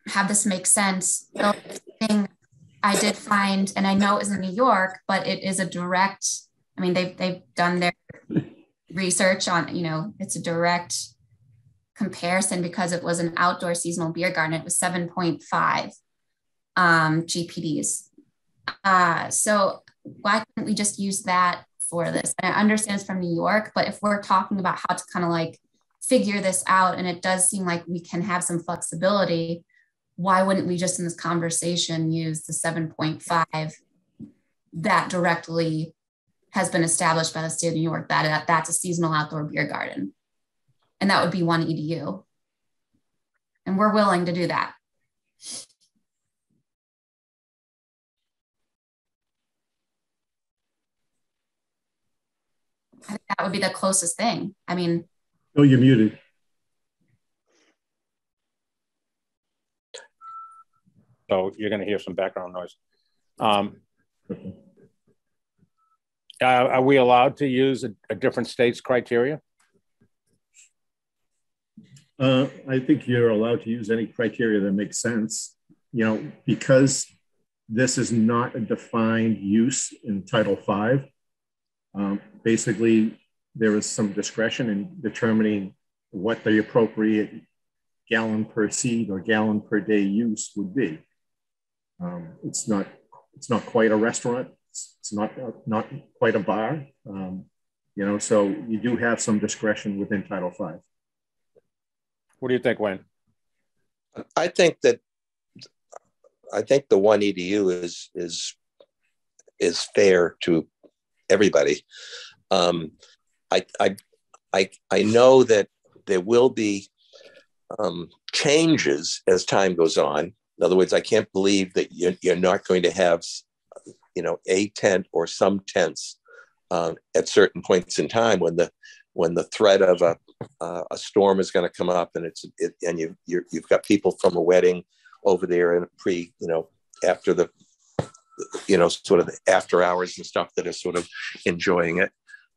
have this make sense, the thing I did find, and I know it was in New York, but it is a direct, I mean, they've done their research on, you know, it's a direct comparison because it was an outdoor seasonal beer garden. It was 7.5 GPDs. So why couldn't we just use that for this? And I understand it's from New York, but if we're talking about how to kind of like figure this out, and it does seem like we can have some flexibility, why wouldn't we just in this conversation use the 7.5 that directly has been established by the state of New York, that's a seasonal outdoor beer garden? And that would be 1 EDU. And we're willing to do that. I think that would be the closest thing. I mean. Oh, you're muted. So you're going to hear some background noise. Are we allowed to use a different state's criteria? I think you're allowed to use any criteria that makes sense, you know, because this is not a defined use in Title V. Basically, there is some discretion in determining what the appropriate gallon per seat or gallon per day use would be. It's not quite a restaurant. It's not quite a bar. You know, so you do have some discretion within Title V. What do you think, Wayne? I think the 1 EDU is fair to everybody. I know that there will be changes as time goes on. In other words, I can't believe that you're not going to have, you know, a tent or some tents at certain points in time when the threat of a storm is going to come up, and you've got people from a wedding over there and after the, you know, sort of the after hours and stuff that are sort of enjoying it.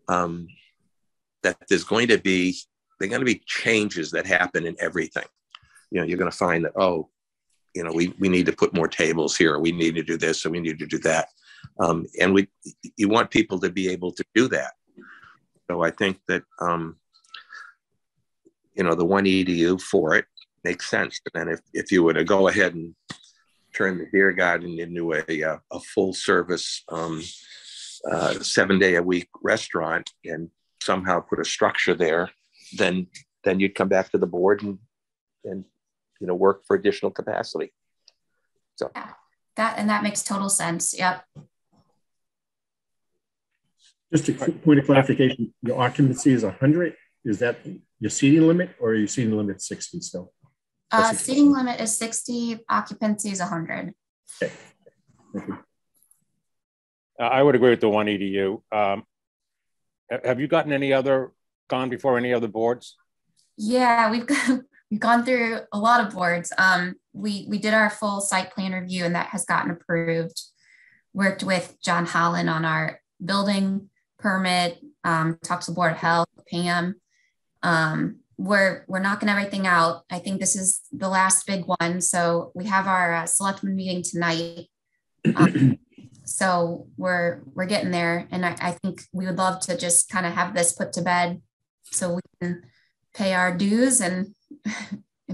That there are going to be changes that happen in everything. You know, you're going to find that, oh, you know, we need to put more tables here, or we need to do this, or we need to do that. And you want people to be able to do that. So I think that, you know, the 1 EDU for it makes sense. But then if you were to go ahead and turn the beer garden into a full service 7-day-a-week restaurant and somehow put a structure there, then you'd come back to the board and you know, work for additional capacity. So yeah, that makes total sense. Yep. Just a quick point of clarification: your occupancy is 100. Is that your seating limit, or are you seating limit at 60 still? Seating limit is 60. Occupancy is 100. Okay. Thank you. I would agree with the 1 EDU. Have you gone before any other boards? Yeah, we've gone through a lot of boards. We did our full site plan review, and that has gotten approved. Worked with John Holland on our building permit. Talked to the Board of Health, Pam. We're knocking everything out. I think this is the last big one. So we have our selectmen meeting tonight. So we're getting there, and I think we would love to just kind of have this put to bed so we can pay our dues and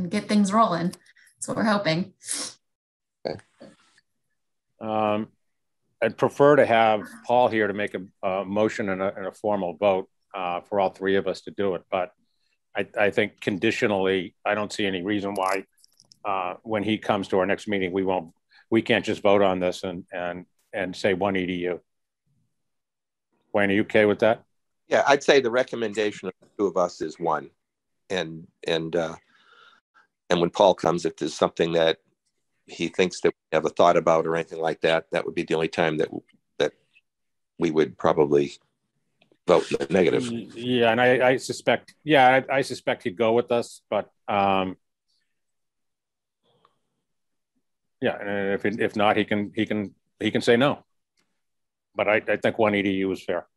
get things rolling. That's what we're hoping. Okay. I'd prefer to have Paul here to make a motion and a formal vote for all three of us to do it. But I think conditionally, I don't see any reason why when he comes to our next meeting, we won't we can't just vote on this and say one EDU. Wayne, are you okay with that? Yeah, I'd say the recommendation of the two of us is one. And when Paul comes, if there's something that he thinks that we have a thought about or anything like that, that would be the only time that we would probably vote in the negative. Yeah, and I suspect he'd go with us, but yeah, and if not, he can say no. But I think one EDU is fair.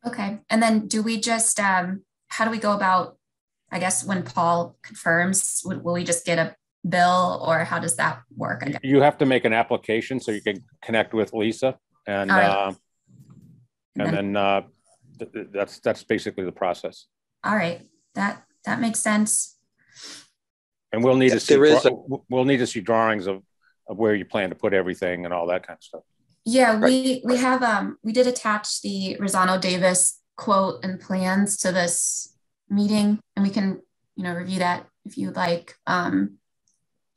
Okay, and then do we just how do we go about? I guess when Paul confirms, will we just get a bill, or how does that work? I guess? You have to make an application so you can connect with Lisa, and right. and then that's basically the process. All right, that makes sense. And we'll need to see we'll need to see drawings of where you plan to put everything and all that kind of stuff. Yeah, right. we have we did attach the Rosano Davis quote and plans to this meeting, and we can review that if you'd like.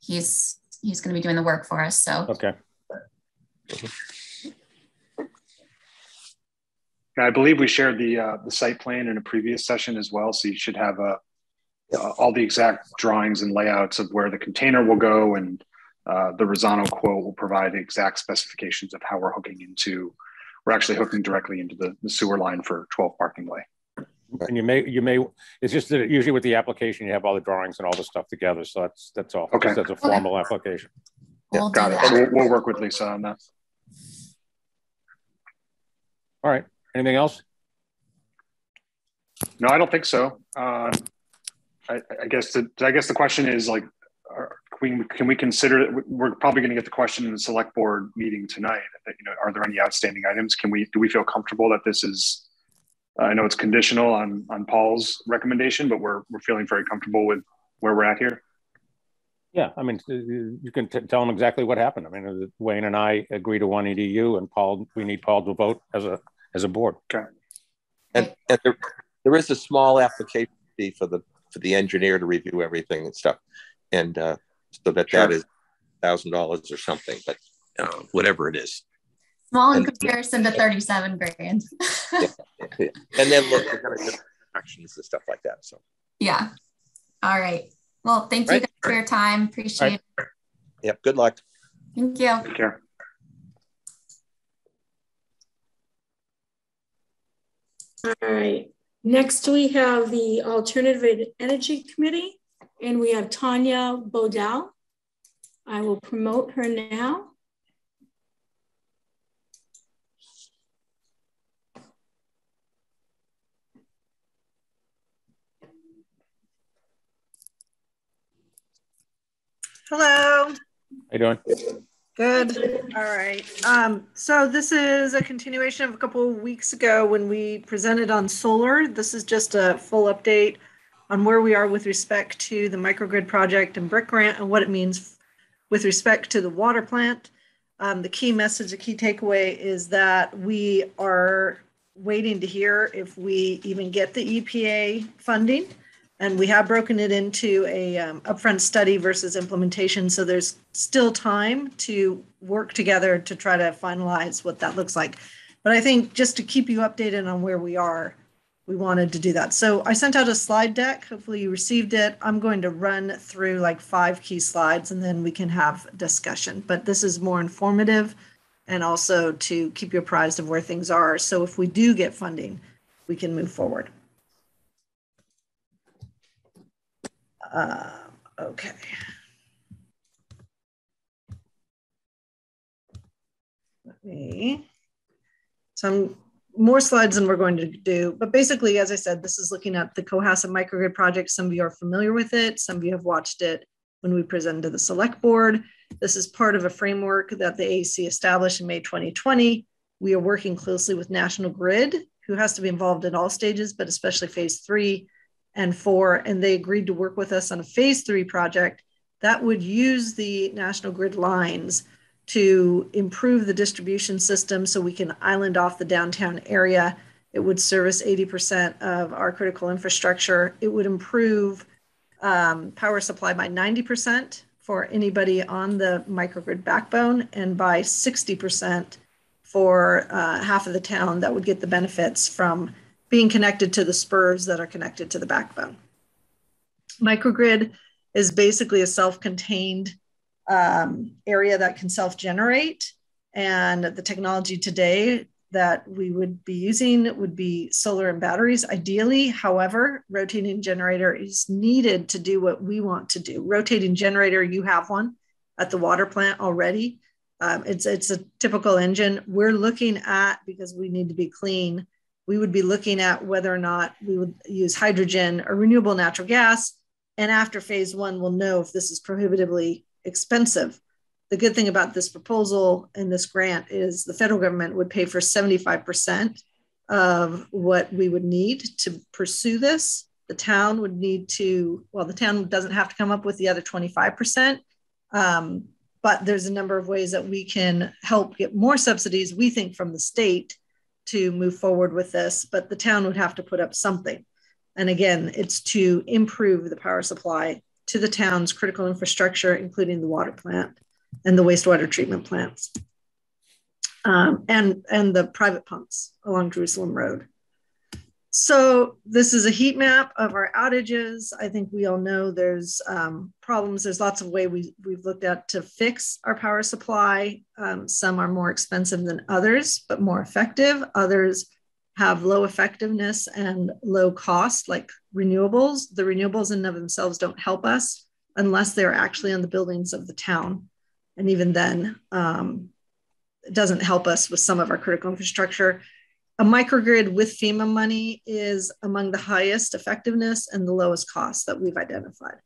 He's going to be doing the work for us. So okay. I believe we shared the site plan in a previous session as well, so you should have all the exact drawings and layouts of where the container will go, and the Rosano quote will provide exact specifications of how we're actually hooking directly into the sewer line for 12 Parking Way. And you may it's just that usually with the application you have all the drawings and all the stuff together, so that's all. Okay, that's a formal application. Yeah, got it. So we'll work with Lisa on that. All right, anything else? No, I don't think so. I guess the question is, like, can we consider it? We're probably going to get the question in the select board meeting tonight. Are there any outstanding items? Do we feel comfortable that this is? I know it's conditional on Paul's recommendation, but we're feeling very comfortable with where we're at here. Yeah, I mean, you can tell them exactly what happened. I mean, Wayne and I agree to one EDU, and we need Paul to vote as a board. Okay. And there is a small application fee for the engineer to review everything and stuff, and so that is $1,000 or something, but whatever it is. Small in comparison to 37 grand. Yeah. And then look, we're going to get actions and stuff like that. So yeah. All right. Well, thank you guys for your time. Appreciate it. Yep. Good luck. Thank you. Take care. All right. Next, we have the Alternative Energy Committee, and we have Tanya Bodell. I will promote her now. Hello. How you doing? Good. All right. So this is a continuation of a couple of weeks ago when we presented on solar. This is just a full update on where we are with respect to the microgrid project and BRIC grant and what it means with respect to the water plant. The key message, the key takeaway is that we are waiting to hear if we even get the EPA funding. And we have broken it into a upfront study versus implementation. So there's still time to work together to try to finalize what that looks like. But I think just to keep you updated on where we are, we wanted to do that. So I sent out a slide deck. Hopefully you received it. I'm going to run through like 5 key slides and then we can have discussion. But this is more informative and also to keep you apprised of where things are. So if we do get funding, we can move forward. Okay. Some more slides than we're going to do, but basically, as I said, this is looking at the Cohasset microgrid project. Some of you are familiar with it. Some of you have watched it when we presented to the select board. This is part of a framework that the AEC established in May 2020. We are working closely with National Grid, who has to be involved in all stages, but especially phase 3 and 4, and they agreed to work with us on a phase 3 project that would use the National Grid lines to improve the distribution system so we can island off the downtown area. It would service 80% of our critical infrastructure. It would improve power supply by 90% for anybody on the microgrid backbone, and by 60% for half of the town that would get the benefits from being connected to the spurs that are connected to the backbone. Microgrid is basically a self-contained area that can self-generate, and the technology today that we would be using would be solar and batteries ideally. However, rotating generator is needed to do what we want to do. Rotating generator, you have one at the water plant already. It's a typical engine. We're looking at, because we need to be clean, we would be looking at whether or not we would use hydrogen or renewable natural gas. And after phase one, we'll know if this is prohibitively expensive. The good thing about this proposal and this grant is the federal government would pay for 75% of what we would need to pursue this. The town would need to, well, the town doesn't have to come up with the other 25%, but there's a number of ways that we can help get more subsidies, we think, from the state to move forward with this, but the town would have to put up something. And again, it's to improve the power supply to the town's critical infrastructure, including the water plant and the wastewater treatment plants, and the private pumps along Jerusalem Road. So this is a heat map of our outages. I think we all know there's problems. There's lots of ways we've looked at to fix our power supply. Some are more expensive than others, but more effective. Others have low effectiveness and low cost, like renewables. The renewables in and of themselves don't help us unless they're actually on the buildings of the town. And even then, it doesn't help us with some of our critical infrastructure. A microgrid with FEMA money is among the highest effectiveness and the lowest cost that we've identified.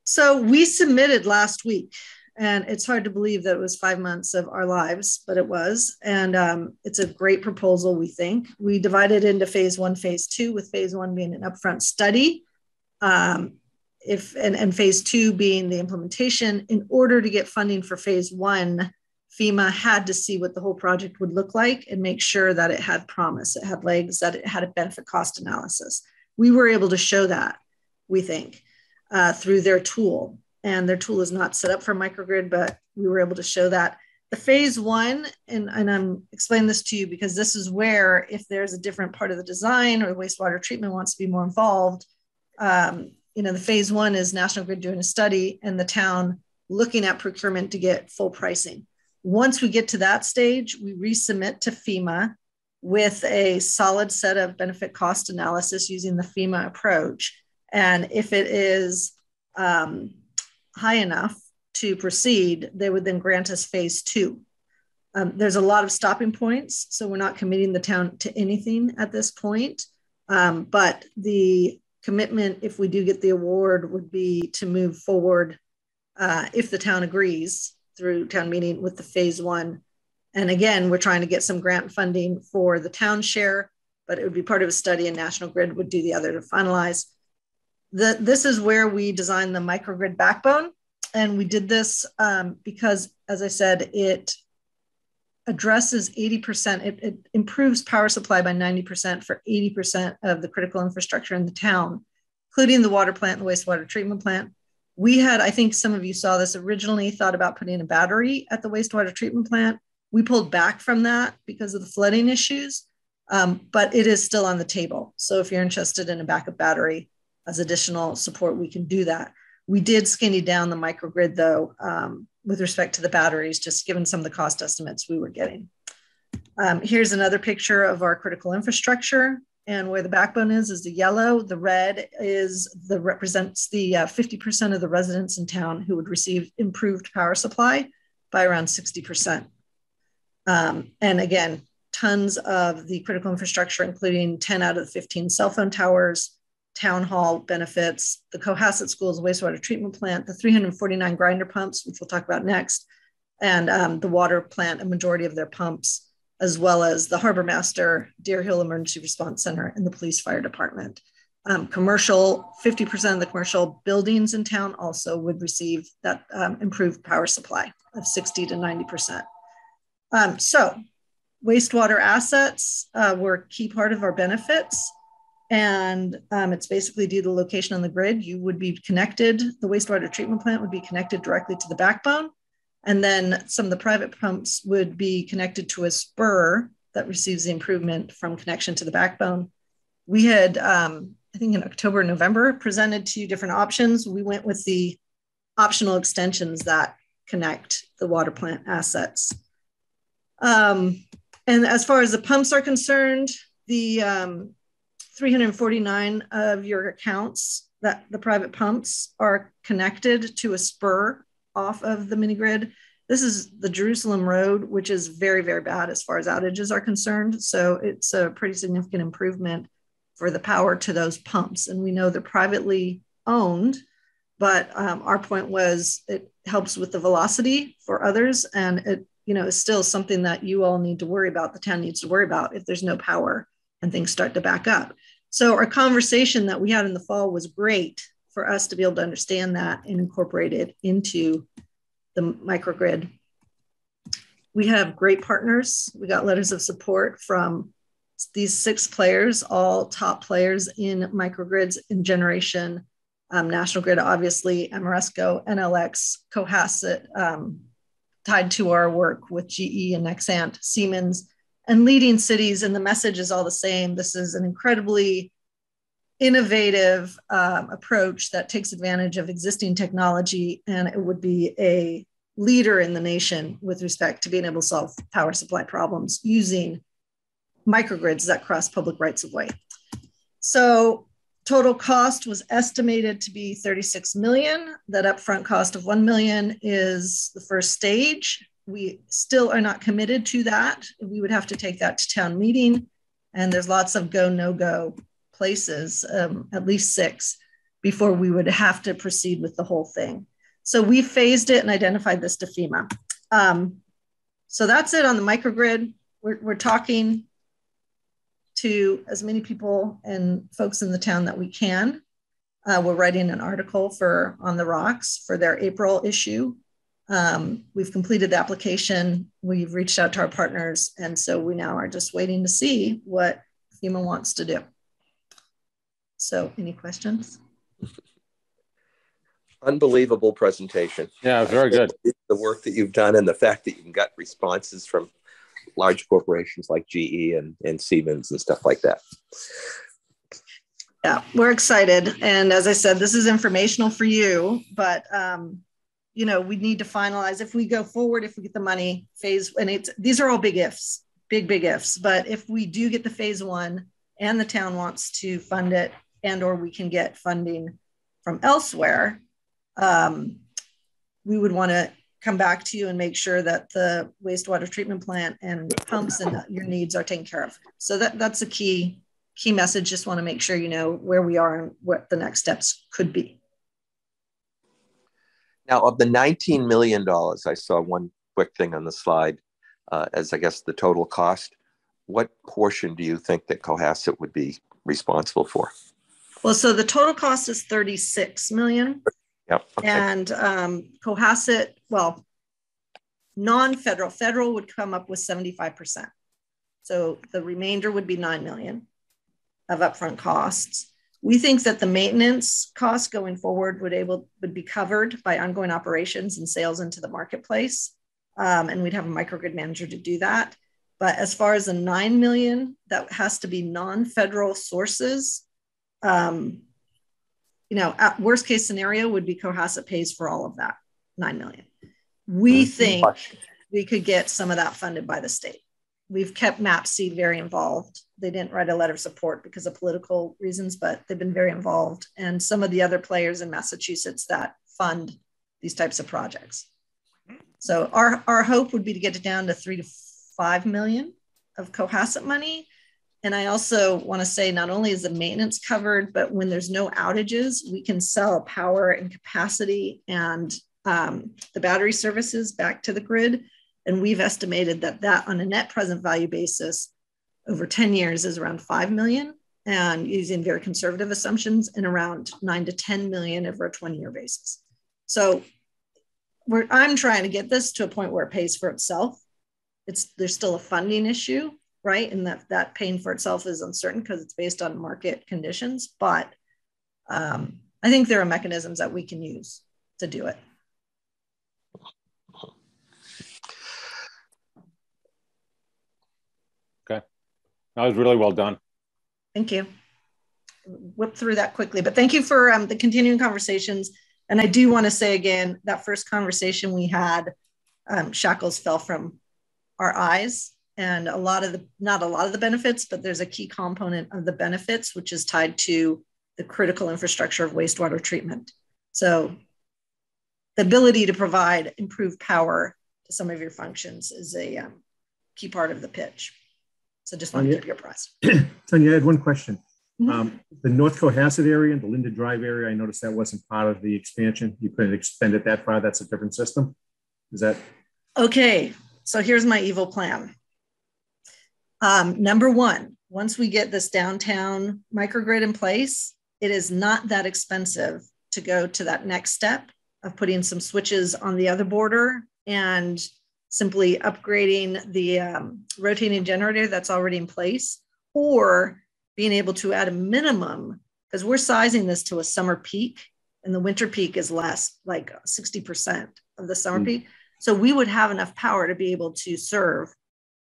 So we submitted last week, and it's hard to believe that it was 5 months of our lives, but it was. And it's a great proposal, we think. We divided into phase one, phase two, with phase one being an upfront study. And phase two being the implementation. In order to get funding for phase one, FEMA had to see what the whole project would look like and make sure that it had promise, it had legs, that it had a benefit cost analysis. We were able to show that, we think, through their tool. And their tool is not set up for microgrid, but we were able to show that. The phase one, and I'm explaining this to you because this is where, if there's a different part of the design or wastewater treatment wants to be more involved, the phase one is National Grid doing a study and the town looking at procurement to get full pricing. Once we get to that stage, we resubmit to FEMA with a solid set of benefit cost analysis using the FEMA approach. And if it is high enough to proceed, they would then grant us phase two. There's a lot of stopping points, so we're not committing the town to anything at this point. But the commitment, if we do get the award, would be to move forward if the town agrees through town meeting with the phase one. And again, we're trying to get some grant funding for the town share, but it would be part of a study and National Grid would do the other to finalize. This is where we designed the microgrid backbone. And we did this because, as I said, it addresses 80%, it improves power supply by 90% for 80% of the critical infrastructure in the town, including the water plant and the wastewater treatment plant. We had, I think some of you saw this, originally thought about putting a battery at the wastewater treatment plant. We pulled back from that because of the flooding issues, but it is still on the table. So if you're interested in a backup battery as additional support, we can do that. We did skinny down the microgrid though, with respect to the batteries, just given some of the cost estimates we were getting. Here's another picture of our critical infrastructure, and where the backbone is the yellow. The red represents the 50% of the residents in town who would receive improved power supply by around 60%. And again, tons of the critical infrastructure, including 10 out of the 15 cell phone towers, town hall benefits, the Cohasset Schools wastewater treatment plant, the 349 grinder pumps, which we'll talk about next, and the water plant, a majority of their pumps, as well as the Harbor Master, Deer Hill Emergency Response Center, and the police fire department. Commercial, 50% of the commercial buildings in town also would receive that improved power supply of 60 to 90%. So wastewater assets were a key part of our benefits. And it's basically due to the location on the grid. You would be connected, the wastewater treatment plant would be connected directly to the backbone. And then some of the private pumps would be connected to a spur that receives the improvement from connection to the backbone. We had, I think in October, November, presented 2 different options. We went with the optional extensions that connect the water plant assets. And as far as the pumps are concerned, the 349 of your accounts that the private pumps are connected to a spur off of the mini grid. This is the Jerusalem Road, which is very, very bad as far as outages are concerned. So it's a pretty significant improvement for the power to those pumps. And we know they're privately owned, but our point was it helps with the velocity for others. And it, is still something that you all need to worry about, the town needs to worry about if there's no power and things start to back up. So our conversation that we had in the fall was great for us to be able to understand that and incorporate it into the microgrid. We have great partners. We got letters of support from these 6 players, all top players in microgrids in generation. National Grid, obviously, Ameresco, NLX, Cohasset, tied to our work with GE and Nexant, Siemens, and leading cities. And the message is all the same. This is an incredibly innovative approach that takes advantage of existing technology, and it would be a leader in the nation with respect to being able to solve power supply problems using microgrids that cross public rights of way. So total cost was estimated to be 36 million. That upfront cost of 1 million is the first stage. We still are not committed to that. We would have to take that to town meeting, and there's lots of go, no go places, at least 6, before we would have to proceed with the whole thing. So we phased it and identified this to FEMA. So that's it on the microgrid. We're talking to as many people and folks in the town that we can. We're writing an article for On the Rocks for their April issue. We've completed the application. We've reached out to our partners. And so we now are just waiting to see what FEMA wants to do. So any questions? Unbelievable presentation. Yeah, very good. The work that you've done and the fact that you've got responses from large corporations like GE and Siemens and stuff like that. Yeah, we're excited. And as I said, this is informational for you, but we need to finalize if we go forward, if we get the money phase, and these are all big ifs, big ifs. But if we do get the phase 1 and the town wants to fund it, and or we can get funding from elsewhere, we would want to come back to you and make sure that the wastewater treatment plant and pumps and your needs are taken care of. So that's a key message. Just want to make sure you know where we are and what the next steps could be. Now, of the $19 million, I saw one quick thing on the slide as I guess the total cost. What portion do you think that Cohasset would be responsible for? Well, so the total cost is 36 million. Yep. Okay. And Cohasset, well, non-federal, federal would come up with 75%. So the remainder would be 9 million of upfront costs. We think that the maintenance costs going forward would be covered by ongoing operations and sales into the marketplace. And we'd have a microgrid manager to do that. But as far as the 9 million, that has to be non-federal sources. At worst case scenario would be Cohasset pays for all of that 9 million. We think we could get some of that funded by the state. We've kept MAPC very involved. They didn't write a letter of support because of political reasons, but they've been very involved. And some of the other players in Massachusetts that fund these types of projects. So our hope would be to get it down to 3 to 5 million of Cohasset money. And I also want to say not only is the maintenance covered, but when there's no outages, we can sell power and capacity and the battery services back to the grid. And we've estimated that on a net present value basis over 10 years is around 5 million, and using very conservative assumptions, and around 9 to 10 million over a 20-year basis. So I'm trying to get this to a point where it pays for itself. There's still a funding issue, right? And that paying for itself is uncertain because it's based on market conditions. But I think there are mechanisms that we can use to do it. Okay. That was really well done. Thank you. Whip through that quickly, but thank you for the continuing conversations. And I do want to say again, that first conversation we had, shackles fell from our eyes, and not a lot of the benefits, but there's a key component of the benefits, which is tied to the critical infrastructure of wastewater treatment. So the ability to provide improved power to some of your functions is a key part of the pitch. So just want to keep you apprised. Tanya, I had one question. Mm-hmm. The North Cohasset area, the Linda Drive area, I noticed that wasn't part of the expansion. You couldn't extend it that far. That's a different system. Is that? Okay, so here's my evil plan. Number one, once we get this downtown microgrid in place, it is not that expensive to go to that next step of putting some switches on the other border and simply upgrading the rotating generator that's already in place, or being able to add a minimum, because we're sizing this to a summer peak and the winter peak is less, like 60% of the summer peak. So we would have enough power to be able to serve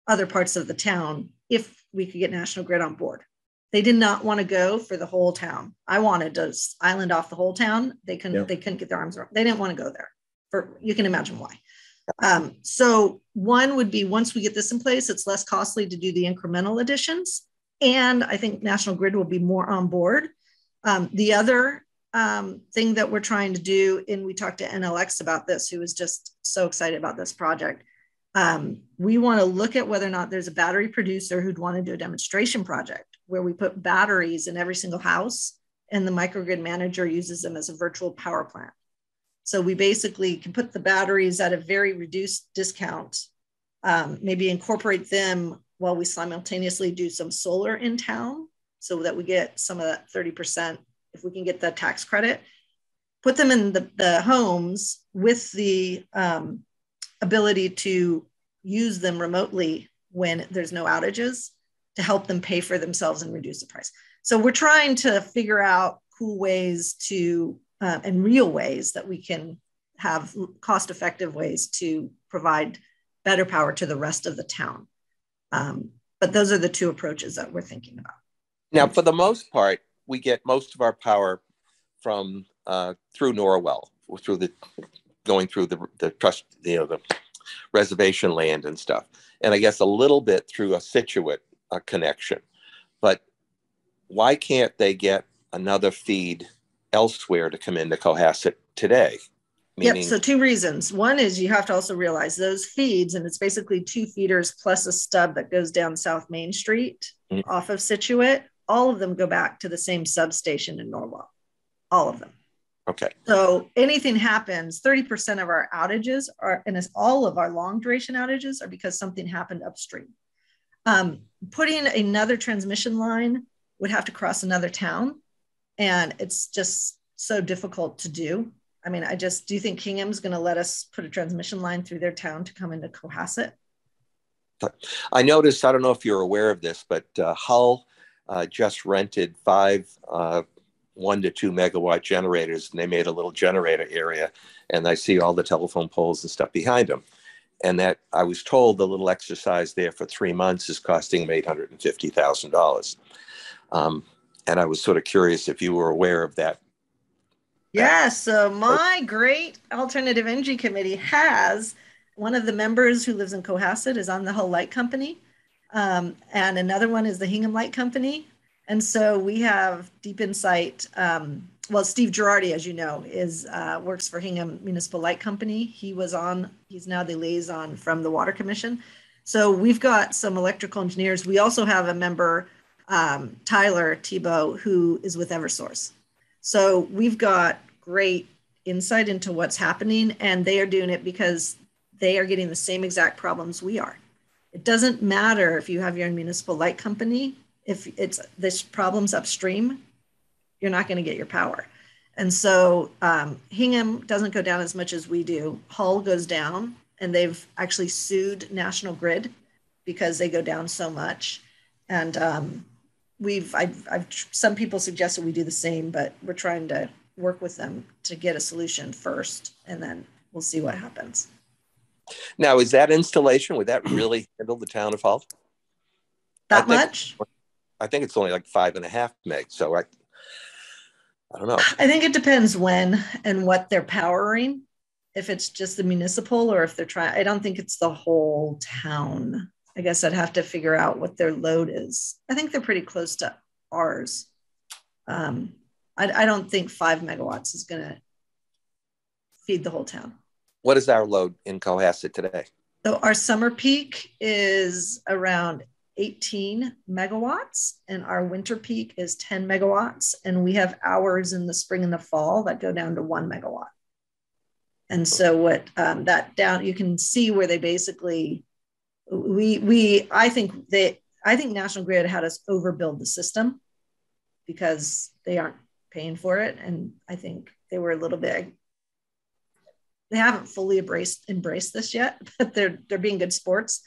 other parts of the town if we could get National Grid on board. They did not want to go for the whole town. I wanted to island off the whole town. They couldn't get their arms around. They didn't want to go there. You can imagine why. So one would be, once we get this in place, it's less costly to do the incremental additions. And I think National Grid will be more on board. The other thing that we're trying to do, and we talked to NLX about this, who was just so excited about this project. We want to look at whether or not there's a battery producer who'd want to do a demonstration project where we put batteries in every single house and the microgrid manager uses them as a virtual power plant. So we basically can put the batteries at a very reduced discount, maybe incorporate them while we simultaneously do some solar in town so that we get some of that 30%, if we can get the tax credit, put them in the homes with the ability to use them remotely when there's no outages to help them pay for themselves and reduce the price. So we're trying to figure out cool ways to, and real ways that we can have cost-effective ways to provide better power to the rest of the town. But those are the two approaches that we're thinking about. Now, for the most part, we get most of our power from through Norwell, going through the trust, the reservation land and stuff, and I guess a little bit through a Situate connection. But why can't they get another feed elsewhere to come into Cohasset today? Yep, so two reasons. One is you have to also realize those feeds, and it's basically 2 feeders plus a stub that goes down South Main Street off of Situate. All of them go back to the same substation in Norwell, all of them. Okay. So anything happens, 30% of our outages are, and it's all of our long duration outages are because something happened upstream. Putting another transmission line would have to cross another town, and it's just so difficult to do. I mean, do you think Kingham's going to let us put a transmission line through their town to come into Cohasset? I noticed, I don't know if you're aware of this, but Hull just rented 5 1 to 2 megawatt generators, and they made a little generator area, and I see all the telephone poles and stuff behind them. And that I was told the little exercise there for 3 months is costing them $850,000. And I was sort of curious if you were aware of that. Yeah, so my great alternative energy committee has one of the members who lives in Cohasset is on the Hull Light Company, and another one is the Hingham Light Company. And so we have deep insight. Well, Steve Girardi, as you know, works for Hingham Municipal Light Company. He's now the liaison from the Water Commission. So we've got some electrical engineers. We also have a member, Tyler Tebow, who is with Eversource. So we've got great insight into what's happening, and they are doing it because they are getting the same exact problems we are. It doesn't matter if you have your own municipal light company. If this problem's upstream, you're not going to get your power. And so Hingham doesn't go down as much as we do. Hull goes down, and they've actually sued National Grid because they go down so much. And some people suggested we do the same, but we're trying to work with them to get a solution first, and then we'll see what happens. Now, is that installation, would that really handle the town of Hull? That much? I think it's only like 5.5 meg. So I don't know. I think it depends when and what they're powering. If it's just the municipal, or if they're trying, I don't think it's the whole town. I guess I'd have to figure out what their load is. I think they're pretty close to ours. I don't think 5 megawatts is going to feed the whole town. What is our load in Cohasset today? So our summer peak is around 18 megawatts, and our winter peak is 10 megawatts. And we have hours in the spring and the fall that go down to 1 megawatt. And so what that down, you can see where they basically, I think National Grid had us overbuild the system because they aren't paying for it. And I think they were a little bit, they haven't fully embraced this yet, but they're being good sports.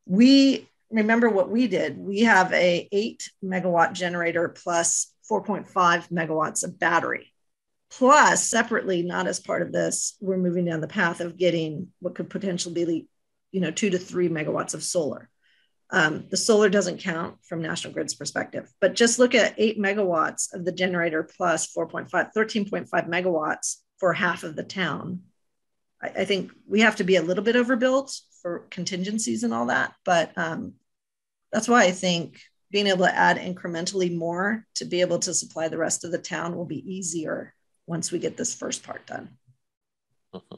We remember what we did. We have a 8 megawatt generator plus 4.5 megawatts of battery. Plus, separately, not as part of this, we're moving down the path of getting what could potentially be, 2 to 3 megawatts of solar. The solar doesn't count from National Grid's perspective, but just look at 8 megawatts of the generator plus 13.5 megawatts for half of the town. I think we have to be a little bit overbuilt for contingencies and all that, but that's why I think being able to add incrementally more to be able to supply the rest of the town will be easier once we get this first part done. Okay.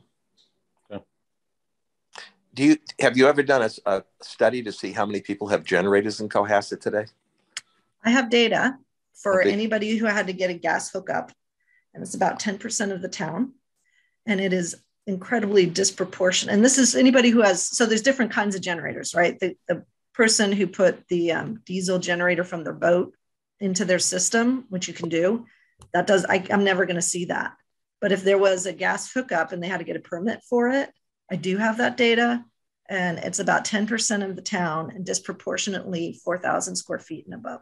Have you ever done a study to see how many people have generators in Cohasset today? I have data for anybody who had to get a gas hookup, and it's about 10% of the town, and it is incredibly disproportionate. And this is anybody who has, so there's different kinds of generators, right? The person who put the diesel generator from their boat into their system, which you can do, that does, I'm never going to see that. But if there was a gas hookup and they had to get a permit for it, I do have that data. And it's about 10% of the town and disproportionately 4,000 square feet and above.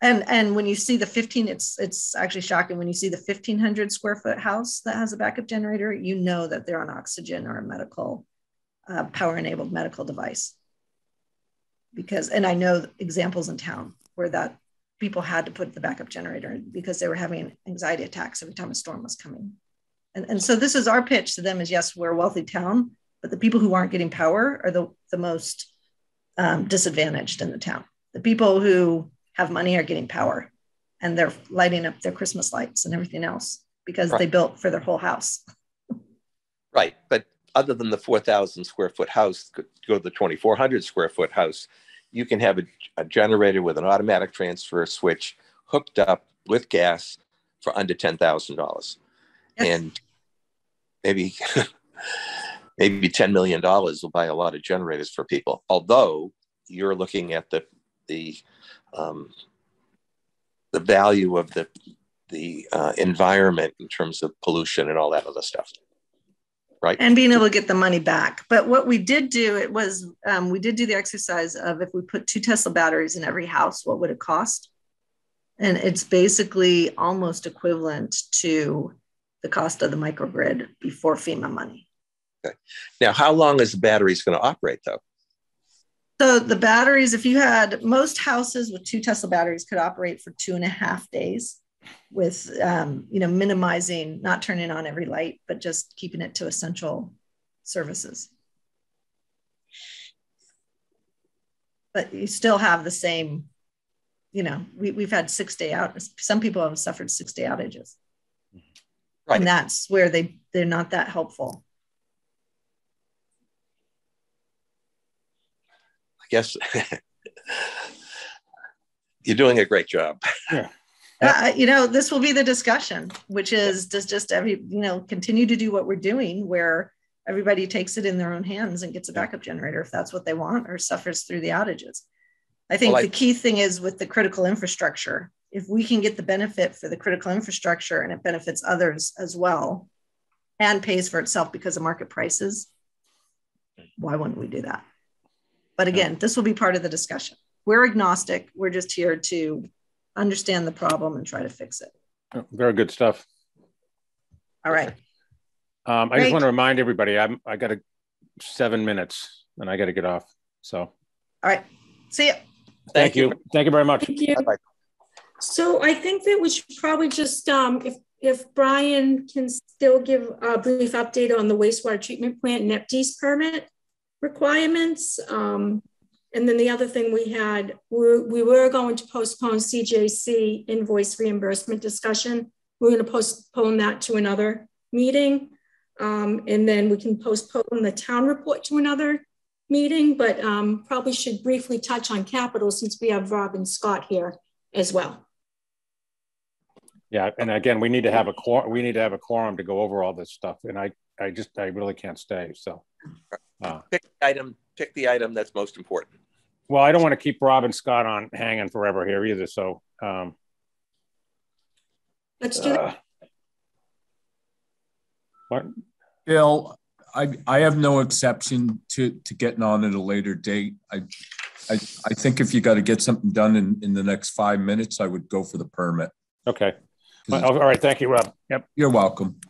And when you see the 15, it's actually shocking. When you see the 1,500 square foot house that has a backup generator, you know that they're on oxygen or a medical, power-enabled medical device. And I know examples in town where that people had to put the backup generator in because they were having anxiety attacks every time a storm was coming. And so this is our pitch to them is, yes, we're a wealthy town, but the people who aren't getting power are the most disadvantaged in the town. The people who have money are getting power, and they're lighting up their Christmas lights and everything else because they built for their whole house. Right. But other than the 4,000 square foot house, could go to the 2,400 square foot house, you can have a generator with an automatic transfer switch hooked up with gas for under $10,000. Yes. And maybe $10 million will buy a lot of generators for people. Although you're looking at the value of the environment in terms of pollution and all that other stuff, right? And being able to get the money back. But what we did do, we did do the exercise of if we put 2 Tesla batteries in every house, what would it cost? And it's basically almost equivalent to the cost of the microgrid before FEMA money. Okay. Now, how long is the batteries going to operate though? So the batteries, if you had most houses with 2 Tesla batteries could operate for 2.5 days with, minimizing, not turning on every light, but just keeping it to essential services. But you still have the same, we've had 6-day outages. Some people have suffered 6-day outages. Right. And that's where they're not that helpful. I guess you're doing a great job. Yeah. This will be the discussion, which is does just continue to do what we're doing where everybody takes it in their own hands and gets a backup generator if that's what they want or suffers through the outages. I think the key thing is with the critical infrastructure, if we can get the benefit for the critical infrastructure and it benefits others as well and pays for itself because of market prices, why wouldn't we do that? But again, this will be part of the discussion. We're agnostic. We're just here to understand the problem and try to fix it. Very good stuff. All right. I just want to remind everybody, I got 7 minutes and I got to get off. So. All right. See ya. Thank you. Thank you very much. Thank you. Bye-bye. So I think that we should probably just, if Brian can still give a brief update on the wastewater treatment plant NEPD's permit requirements. And then the other thing we had, we were going to postpone CJC invoice reimbursement discussion. We're going to postpone that to another meeting. And then we can postpone the town report to another meeting, but probably should briefly touch on capital since we have Rob and Scott here as well. Yeah, and again, we need to have a quorum to go over all this stuff, and I really can't stay. So pick the item that's most important. Well, I don't want to keep Rob and Scott on hanging forever here either. So let's do that. What? Bill, I have no exception to getting on at a later date. I think if you got to get something done in the next 5 minutes, I would go for the permit. Okay. All right. Thank you, Rob. Yep. You're welcome.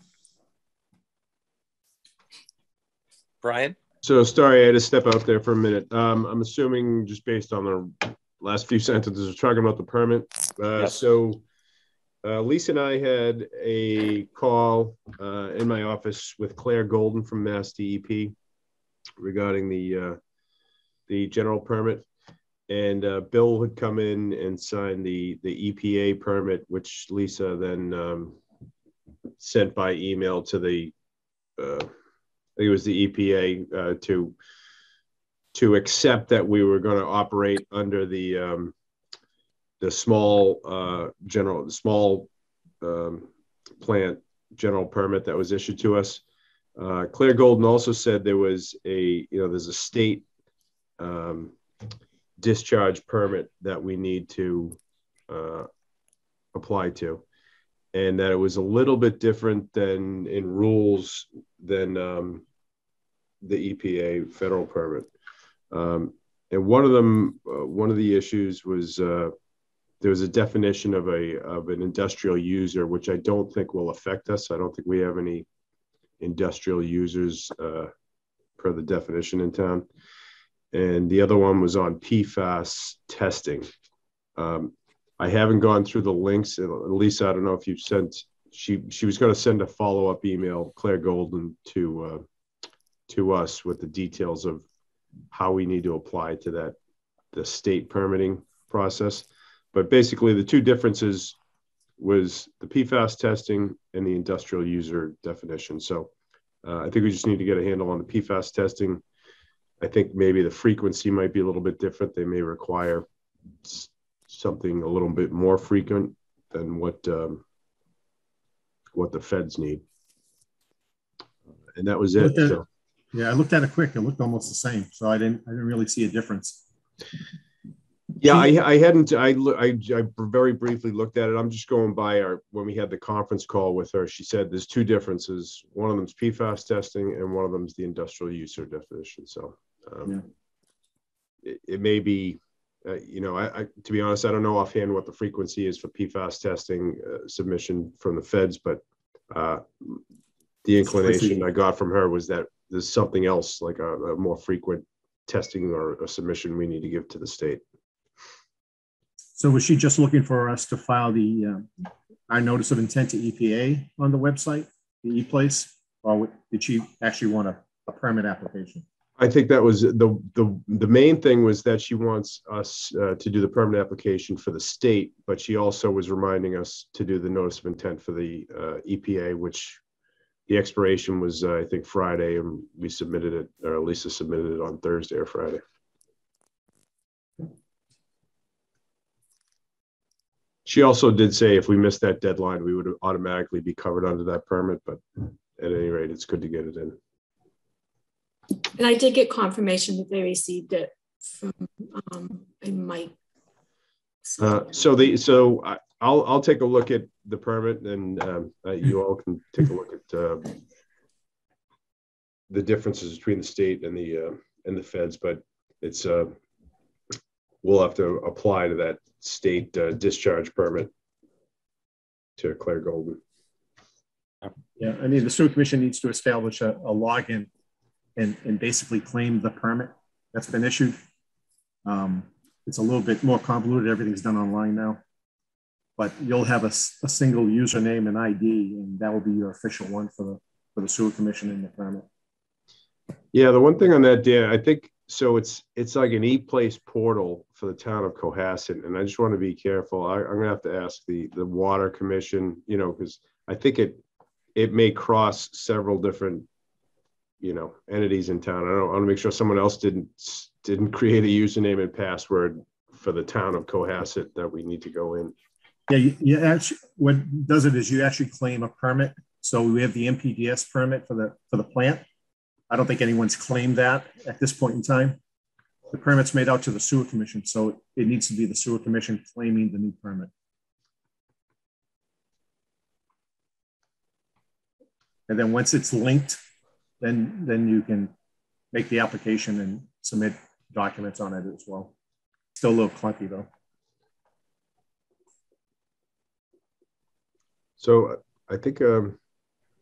Brian? So sorry, I had to step out there for a minute. I'm assuming just based on the last few sentences, we're talking about the permit. Yes. So Lisa and I had a call in my office with Claire Golden from Mass DEP regarding the general permit. And Bill had come in and signed the EPA permit, which Lisa then sent by email to the, I think it was the EPA to accept that we were going to operate under the small plant general permit that was issued to us. Claire Golden also said there was there's a state discharge permit that we need to apply to, and that it was a little bit different than in rules than the EPA federal permit. And one of the issues was there was a definition of an industrial user, which I don't think will affect us. I don't think we have any industrial users per the definition in town. And the other one was on PFAS testing. I haven't gone through the links. Lisa, I don't know if you've sent, she was going to send a follow-up email, Claire Golden, to us with the details of how we need to apply to the state permitting process. But basically the two differences was the PFAS testing and the industrial user definition. So I think we just need to get a handle on the PFAS testing. I think maybe the frequency might be a little bit different. They may require something a little bit more frequent than what the feds need. And that was it. So. Yeah, I looked at it quick. It looked almost the same. So I didn't really see a difference. Yeah, I hadn't. I very briefly looked at it. I'm just going by when we had the conference call with her. She said there's two differences. One of them's PFAS testing, and one of them's the industrial user definition. So it may be, to be honest, I don't know offhand what the frequency is for PFAS testing submission from the feds, but the inclination I got from her was that there's something else, like a more frequent testing or a submission we need to give to the state. So was she just looking for us to file our notice of intent to EPA on the website, the ePlace, or did she actually want a permit application? I think that was the main thing, was that she wants us to do the permit application for the state, but she also was reminding us to do the notice of intent for the EPA, which the expiration was, I think, Friday, and we submitted it, or Lisa submitted it on Thursday or Friday. She also did say if we missed that deadline, we would automatically be covered under that permit, but at any rate, it's good to get it in. And I did get confirmation that they received it from Mike. I'll take a look at the permit, and you all can take a look at the differences between the state and the feds, but it's we'll have to apply to that state discharge permit to Claire Golden. Yeah, I mean, the sewer commission needs to establish a login and basically claim the permit that's been issued. It's a little bit more convoluted. Everything's done online now, but you'll have a single username and ID, and that will be your official one for the sewer commission and the permit. Yeah, the one thing on that, Dan, I think so. It's like an e-place portal for the town of Cohasset, and I just want to be careful. I'm gonna have to ask the water commission, you know, because I think it may cross several different, you know, entities in town. I want to make sure someone else didn't create a username and password for the town of Cohasset that we need to go in. Yeah, you actually, what does it is you actually claim a permit. So we have the MPDS permit for the plant. I don't think anyone's claimed that at this point in time. The permit's made out to the sewer commission, so it needs to be the sewer commission claiming the new permit. And then once it's linked, then you can make the application and submit documents on it as well. Still a little clunky though. So I think, well,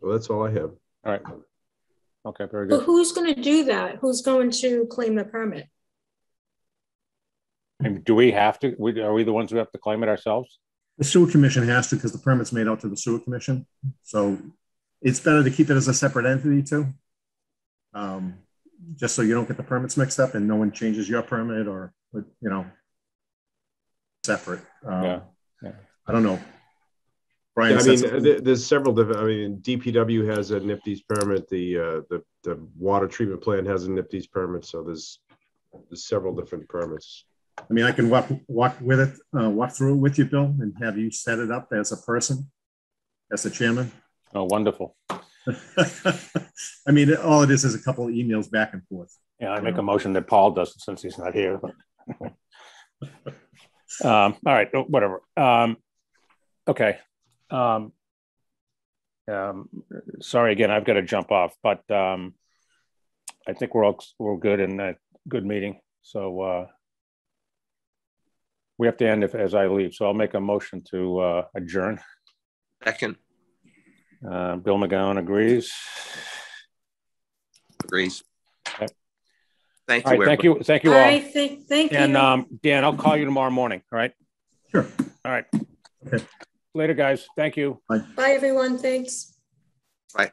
that's all I have. All right. Okay, very good. But who's going to do that? Who's going to claim the permit? And do we have to? Are we the ones who have to claim it ourselves? The sewer commission has to, because the permit's made out to the sewer commission. So it's better to keep it as a separate entity too. Just so you don't get the permits mixed up and no one changes your permit or, you know, separate. Yeah. I don't know. Brian, yeah, I mean, there's several different. I mean, DPW has a NIPD's permit. The water treatment plant has a NIPD's permit. So there's several different permits. I mean, I can walk with it, walk through it with you, Bill, and have you set it up as a person, as the chairman. Oh, wonderful. I mean, all it is a couple of emails back and forth. Yeah, I make a motion that Paul does since he's not here. All right, whatever. Okay. Sorry again, I've got to jump off, but I think we're good in a good meeting. So we have to end as I leave. So I'll make a motion to adjourn. Second. Bill McGowan agrees. Agrees. Okay. Thank you. All right, thank you all. All right, thank you. And Dan, I'll call you tomorrow morning. All right. Sure. All right. Okay. Later, guys. Thank you. Bye. Bye, everyone. Thanks. Bye.